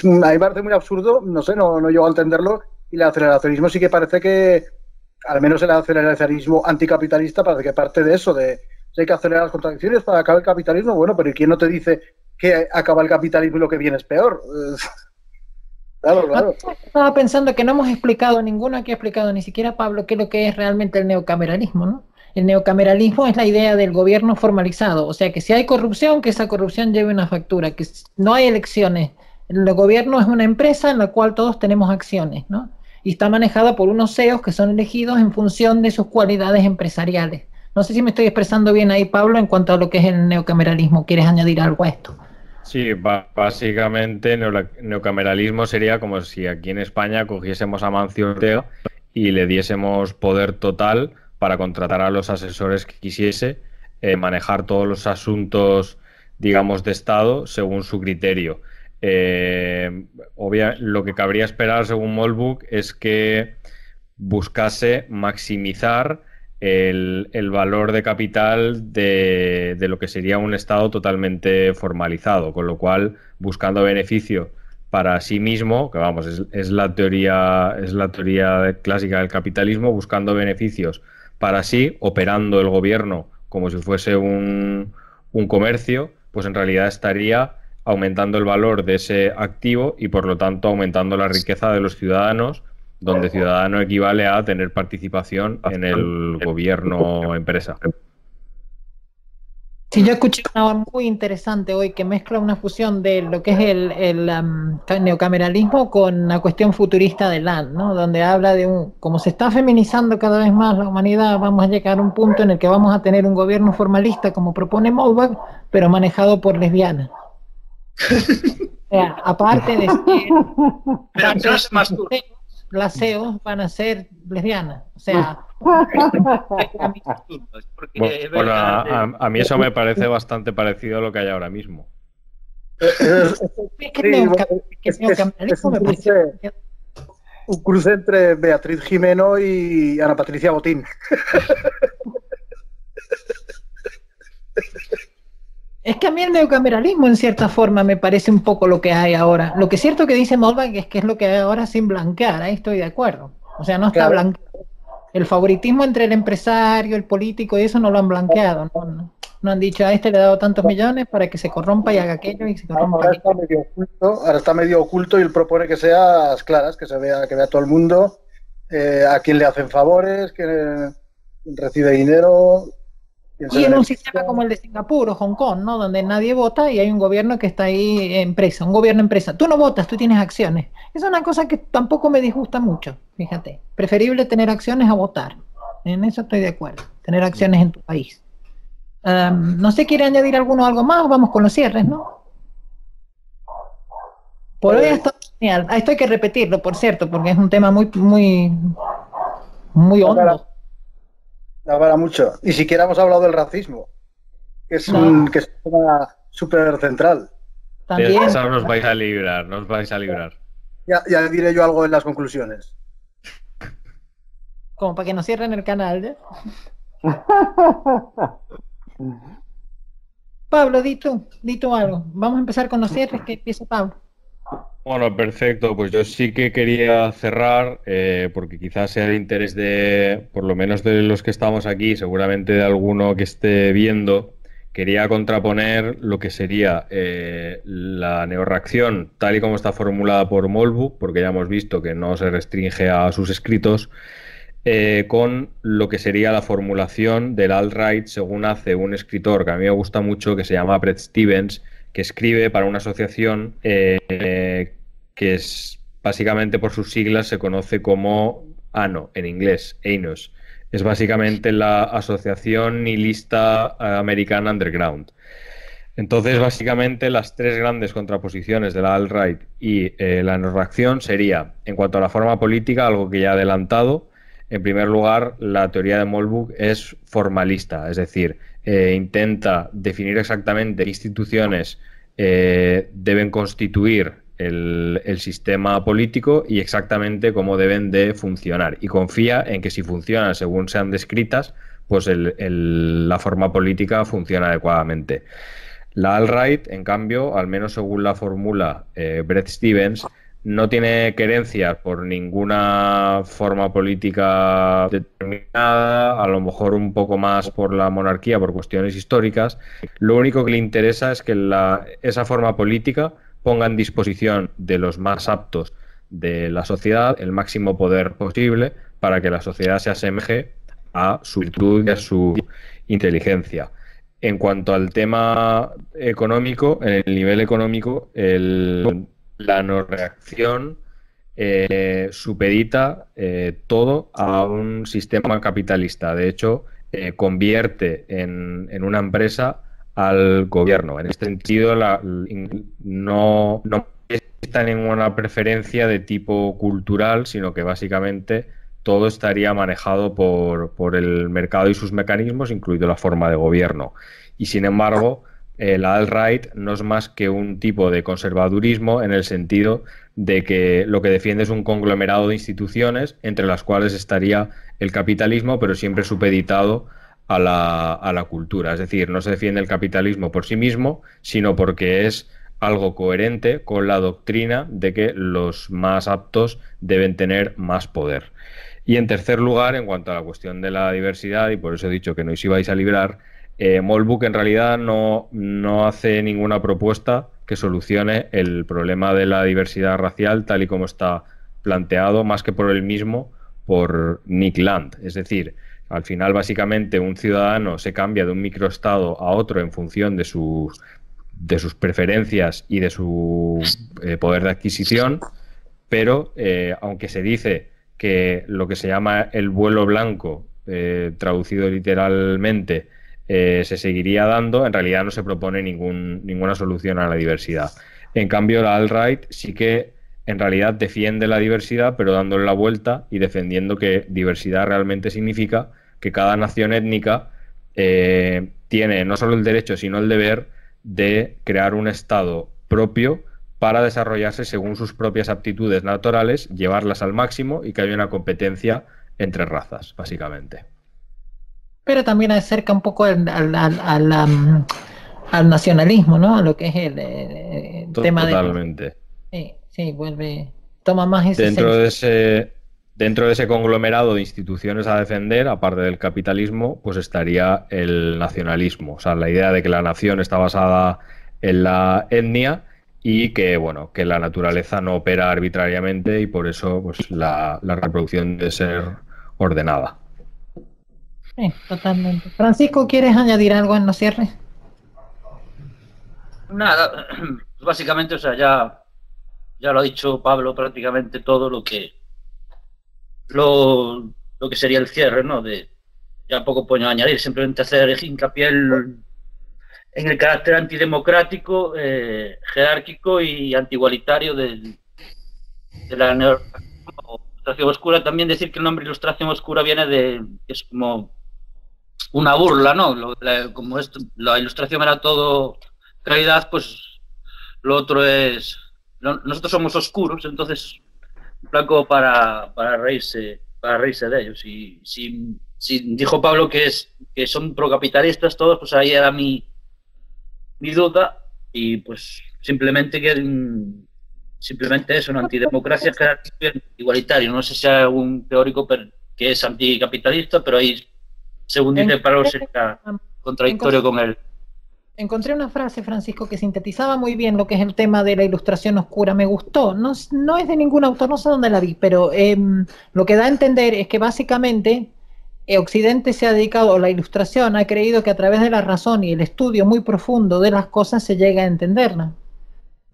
mí me parece muy absurdo, no sé, no llego a entenderlo, y el aceleracionismo sí que parece que al menos el aceleracionismo anticapitalista parece que parte de eso, de si hay que acelerar las contradicciones para acabar el capitalismo. Bueno, pero ¿y quién no te dice que acaba el capitalismo y lo que viene es peor? Claro. Estaba pensando que no hemos explicado, ninguno aquí ha explicado, ni siquiera Pablo, qué es lo que es realmente el neocameralismo, ¿no? El neocameralismo es la idea del gobierno formalizado, o sea que si hay corrupción, que esa corrupción lleve una factura, que no hay elecciones. El gobierno es una empresa en la cual todos tenemos acciones, ¿no? Y está manejada por unos CEOs que son elegidos en función de sus cualidades empresariales. No sé si me estoy expresando bien ahí, Pablo, en cuanto a lo que es el neocameralismo. ¿Quieres añadir algo a esto? Sí, básicamente neocameralismo sería como si aquí en España cogiésemos a Mancio Ortega y le diésemos poder total para contratar a los asesores que quisiese, manejar todos los asuntos, digamos, de Estado según su criterio. Lo que cabría esperar según Molbuk es que buscase maximizar el valor de capital de lo que sería un Estado totalmente formalizado, con lo cual buscando beneficio para sí mismo, que vamos, es la teoría clásica del capitalismo, buscando beneficios para sí, operando el gobierno como si fuese un comercio, pues en realidad estaría aumentando el valor de ese activo y por lo tanto aumentando la riqueza de los ciudadanos, donde ciudadano equivale a tener participación en el gobierno empresa. Sí, yo escuché una muy interesante hoy que mezcla una fusión de lo que es el neocameralismo con la cuestión futurista de Land, ¿no? Donde habla de como se está feminizando cada vez más la humanidad, vamos a llegar a un punto en el que vamos a tener un gobierno formalista como propone Moldbach, pero manejado por lesbianas. O sea, aparte de las CEOs van a ser lesbianas, o sea... Bueno, a mí eso me parece bastante parecido a lo que hay ahora mismo. Es un cruce entre Beatriz Jimeno y Ana Patricia Botín. Es que a mí el neocameralismo en cierta forma me parece un poco lo que hay ahora. Lo que es cierto que dice Moldbach es que es lo que hay ahora sin blanquear, ahí estoy de acuerdo. O sea, no está blanqueado. El favoritismo entre el empresario, el político y eso no lo han blanqueado. No han dicho a este le he dado tantos millones para que se corrompa y haga aquello y se corrompa. Ahora está medio oculto y él propone que seas claras, que vea todo el mundo, a quién le hacen favores, quién recibe dinero. Y en un sistema como el de Singapur o Hong Kong, ¿no? Donde nadie vota y hay un gobierno que está ahí empresa, un gobierno empresa. Tú no votas, tú tienes acciones. Es una cosa que tampoco me disgusta mucho, fíjate. Preferible tener acciones a votar. En eso estoy de acuerdo. Tener acciones en tu país. No sé, ¿quiere añadir algo más? Vamos con los cierres, ¿no? Por hoy está genial. Esto hay que repetirlo, por cierto, porque es un tema muy hondo. Para mucho. Ni siquiera hemos hablado del racismo, que es un tema súper central. También. De eso nos vais a librar, Ya diré yo algo en las conclusiones. Como para que nos cierren el canal, ¿ya? Pablo, di tú algo. Vamos a empezar con los cierres, que empieza Pablo. Bueno, perfecto. Pues yo sí que quería cerrar, porque quizás sea de interés de, por lo menos de los que estamos aquí, seguramente de alguno que esté viendo, quería contraponer lo que sería la neorreacción tal y como está formulada por Moldbach, porque ya hemos visto que no se restringe a sus escritos, con lo que sería la formulación del alt-right según hace un escritor que a mí me gusta mucho, que se llama Bret Stephens, que escribe para una asociación que es básicamente por sus siglas se conoce como ANO en inglés, ANOS. Es básicamente la Asociación Nihilista Americana Underground. Entonces, básicamente, las tres grandes contraposiciones de la alt-right y la neorreacción sería, en cuanto a la forma política, algo que ya he adelantado. En primer lugar, la teoría de Moldbach es formalista, es decir, intenta definir exactamente qué instituciones deben constituir el sistema político y exactamente cómo deben de funcionar. Y confía en que si funcionan según sean descritas, pues la forma política funciona adecuadamente. La alt-right, en cambio, al menos según la formula Bret Stephens, no tiene querencias por ninguna forma política determinada, a lo mejor un poco más por la monarquía, por cuestiones históricas. Lo único que le interesa es que esa forma política ponga en disposición de los más aptos de la sociedad el máximo poder posible para que la sociedad se asemeje a su virtud y a su inteligencia. En cuanto al tema económico, en el nivel económico, la neorreacción supedita todo a un sistema capitalista. De hecho, convierte en una empresa al gobierno. En este sentido, no está ninguna preferencia de tipo cultural, sino que básicamente todo estaría manejado por el mercado y sus mecanismos, incluido la forma de gobierno. Y sin embargo, la alt-right no es más que un tipo de conservadurismo en el sentido de que lo que defiende es un conglomerado de instituciones entre las cuales estaría el capitalismo, pero siempre supeditado a la cultura. Es decir, no se defiende el capitalismo por sí mismo, sino porque es algo coherente con la doctrina de que los más aptos deben tener más poder. Y en tercer lugar, en cuanto a la cuestión de la diversidad, y por eso he dicho que no os ibais a librar, Molbuk en realidad no hace ninguna propuesta que solucione el problema de la diversidad racial tal y como está planteado, más que por él mismo, por Nick Land. Es decir, al final, básicamente, un ciudadano se cambia de un microestado a otro en función de sus preferencias y de su poder de adquisición, pero aunque se dice que lo que se llama el vuelo blanco, traducido literalmente, se seguiría dando, en realidad no se propone ninguna solución a la diversidad. En cambio, la alt-right sí que en realidad defiende la diversidad, pero dándole la vuelta y defendiendo que diversidad realmente significa que cada nación étnica tiene no solo el derecho, sino el deber de crear un estado propio para desarrollarse según sus propias aptitudes naturales, llevarlas al máximo y que haya una competencia entre razas, básicamente. Pero también acerca un poco al nacionalismo, ¿no? A lo que es el tema de... Totalmente. Sí, toma más ese Dentro de ese conglomerado de instituciones a defender, aparte del capitalismo, pues estaría el nacionalismo. O sea, la idea de que la nación está basada en la etnia y que, bueno, que la naturaleza no opera arbitrariamente y por eso pues, la reproducción debe ser ordenada. Sí, totalmente. Francisco, ¿quieres añadir algo en los cierres? Nada, básicamente, o sea, ya lo ha dicho Pablo prácticamente todo lo que sería el cierre, ¿no? Ya poco puedo añadir, simplemente hacer hincapié en el carácter antidemocrático, jerárquico y antigualitario de la ilustración oscura. También decir que el nombre ilustración oscura viene es como una burla, ¿no? Como la ilustración era todo realidad, pues lo otro es... Nosotros somos oscuros, entonces blanco para reírse de ellos. Y si dijo Pablo que son procapitalistas todos, pues ahí era mi duda, y pues simplemente eso, una antidemocracia igualitario. No sé si hay algún teórico que es anticapitalista, pero ahí, según dice Pablo, sería contradictorio con él. Encontré una frase, Francisco, que sintetizaba muy bien lo que es el tema de la ilustración oscura. Me gustó. No es de ningún autor, no sé dónde la vi, pero lo que da a entender es que básicamente Occidente se ha dedicado, o la ilustración ha creído que a través de la razón y el estudio muy profundo de las cosas se llega a entenderla.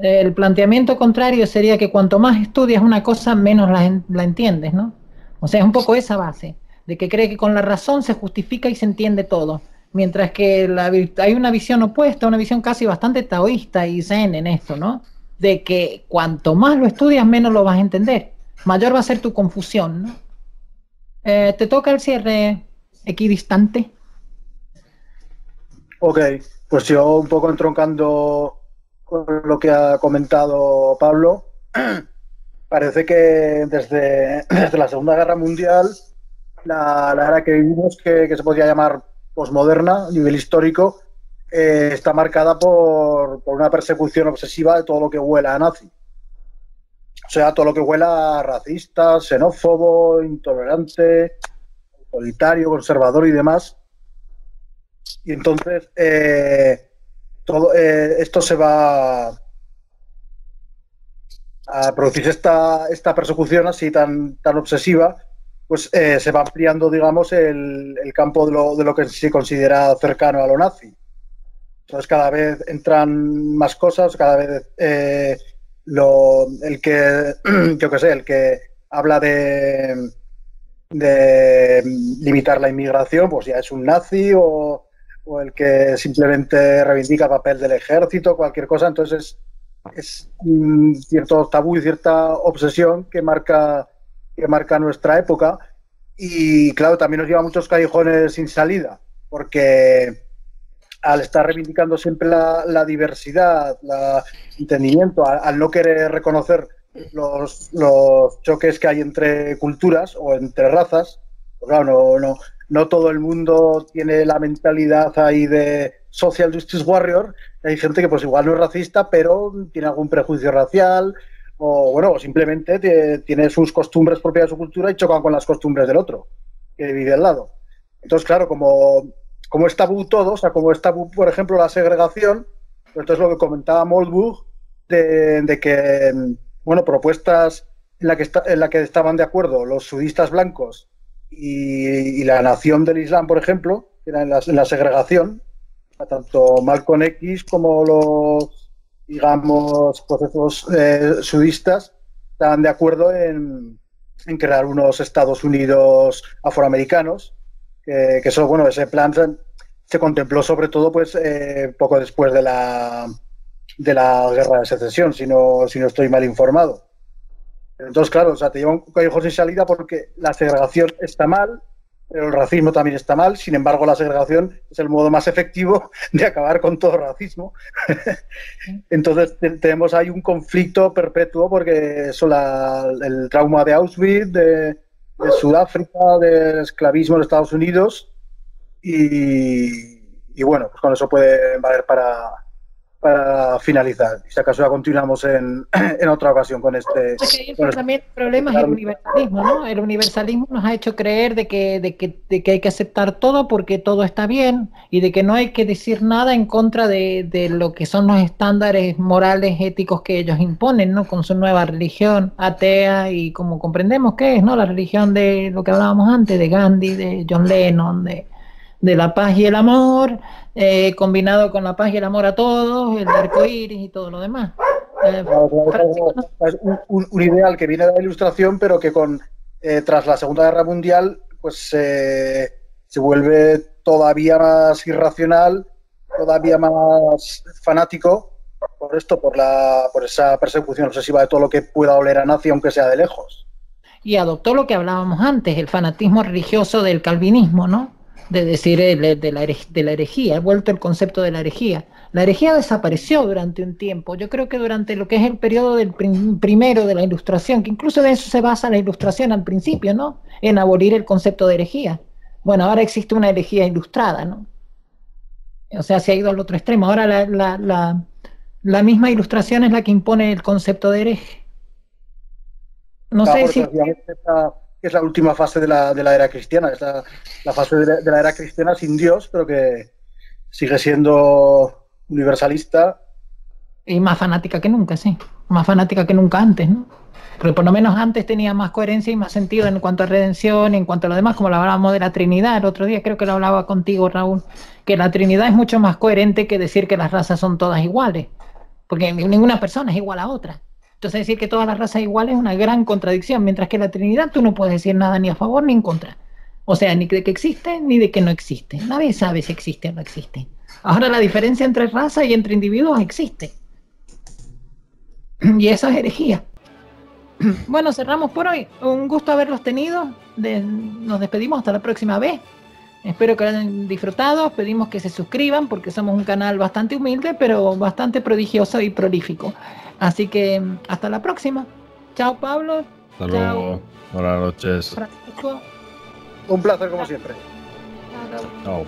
El planteamiento contrario sería que cuanto más estudias una cosa, menos la entiendes, ¿no? O sea, es un poco esa base, de que cree que con la razón se justifica y se entiende todo. Mientras que hay una visión opuesta, una visión casi bastante taoísta y zen en esto, ¿no? De que cuanto más lo estudias, menos lo vas a entender. Mayor va a ser tu confusión, ¿no? ¿Te toca el cierre equidistante? Ok, pues yo un poco entroncando con lo que ha comentado Pablo, parece que desde la Segunda Guerra Mundial, la era que vivimos, que se podría llamar posmoderna a nivel histórico, está marcada por una persecución obsesiva de todo lo que huela a nazi. O sea, todo lo que huela a racista, xenófobo, intolerante, autoritario, conservador y demás. Y entonces todo esto se va a producir esta persecución así tan obsesiva, pues se va ampliando, digamos, el campo de lo que se considera cercano a lo nazi. Entonces cada vez entran más cosas, cada vez el que habla de limitar la inmigración, pues ya es un nazi, o el que simplemente reivindica el papel del ejército, cualquier cosa. Entonces es cierto tabú y cierta obsesión que marca nuestra época, y claro, también nos lleva a muchos callejones sin salida, porque al estar reivindicando siempre la diversidad, el entendimiento, al no querer reconocer los choques que hay entre culturas o entre razas. Pues claro, no todo el mundo tiene la mentalidad ahí de social justice warrior. Hay gente que pues igual no es racista, pero tiene algún prejuicio racial o bueno, simplemente tiene sus costumbres propias de su cultura y chocan con las costumbres del otro que vive al lado. Entonces, claro, como es tabú todo, o sea, como es tabú, por ejemplo, la segregación, pues entonces lo que comentaba Moldbug de que, bueno, propuestas en la que estaban de acuerdo los sudistas blancos y la nación del Islam, por ejemplo, que era en la segregación, tanto Malcolm X como los, digamos, procesos sudistas estaban de acuerdo en crear unos Estados Unidos afroamericanos, que eso, bueno, ese plan se contempló sobre todo pues poco después de la guerra de secesión, si no estoy mal informado. Entonces, claro, o sea, te lleva un callejón sin salida porque la segregación está mal, pero el racismo también está mal. Sin embargo, la segregación es el modo más efectivo de acabar con todo racismo. Entonces, tenemos ahí un conflicto perpetuo porque eso, el trauma de Auschwitz, de Sudáfrica, del esclavismo en Estados Unidos y bueno, pues con eso puede valer para finalizar. Si acaso ya continuamos en otra ocasión con este. También el problema es el universalismo, ¿no? El universalismo nos ha hecho creer de que hay que aceptar todo porque todo está bien y de que no hay que decir nada en contra de lo que son los estándares morales, éticos que ellos imponen, ¿no? Con su nueva religión atea y como comprendemos que es, ¿no? La religión de lo que hablábamos antes, de Gandhi, de John Lennon, de la paz y el amor, combinado con la paz y el amor a todos, el arco iris y todo lo demás. Un ideal que viene de la Ilustración, pero que tras la Segunda Guerra Mundial pues se vuelve todavía más irracional, todavía más fanático por esa persecución obsesiva de todo lo que pueda oler a nazi, aunque sea de lejos. Y adoptó lo que hablábamos antes, el fanatismo religioso del calvinismo, ¿no? De decir de la herejía, ha vuelto el concepto de la herejía. La herejía desapareció durante un tiempo. Yo creo que durante lo que es el periodo del primero de la Ilustración, que incluso de eso se basa la Ilustración al principio, ¿no? En abolir el concepto de herejía. Bueno, ahora existe una herejía ilustrada, ¿no? O sea, se ha ido al otro extremo. Ahora la misma Ilustración es la que impone el concepto de hereje. No sé si... Es la última fase de la era cristiana, es la fase de la era cristiana sin Dios, pero que sigue siendo universalista. Y más fanática que nunca, sí. Más fanática que nunca antes, ¿no? Porque por lo menos antes tenía más coherencia y más sentido en cuanto a redención, en cuanto a lo demás, como lo hablábamos de la Trinidad el otro día, creo que lo hablaba contigo, Raúl, que la Trinidad es mucho más coherente que decir que las razas son todas iguales, porque ninguna persona es igual a otra. Entonces decir que todas las razas iguales es una gran contradicción, mientras que la Trinidad tú no puedes decir nada ni a favor ni en contra. O sea, ni de que existe ni de que no existe. Nadie sabe si existe o no existe. Ahora la diferencia entre razas y entre individuos existe. Y eso es herejía. Bueno, cerramos por hoy. Un gusto haberlos tenido. Nos despedimos hasta la próxima vez. Espero que lo hayan disfrutado. Pedimos que se suscriban porque somos un canal bastante humilde, pero bastante prodigioso y prolífico. Así que hasta la próxima. Chao, Pablo. Hasta luego. Buenas noches. Francisco. Un placer como siempre. Chao.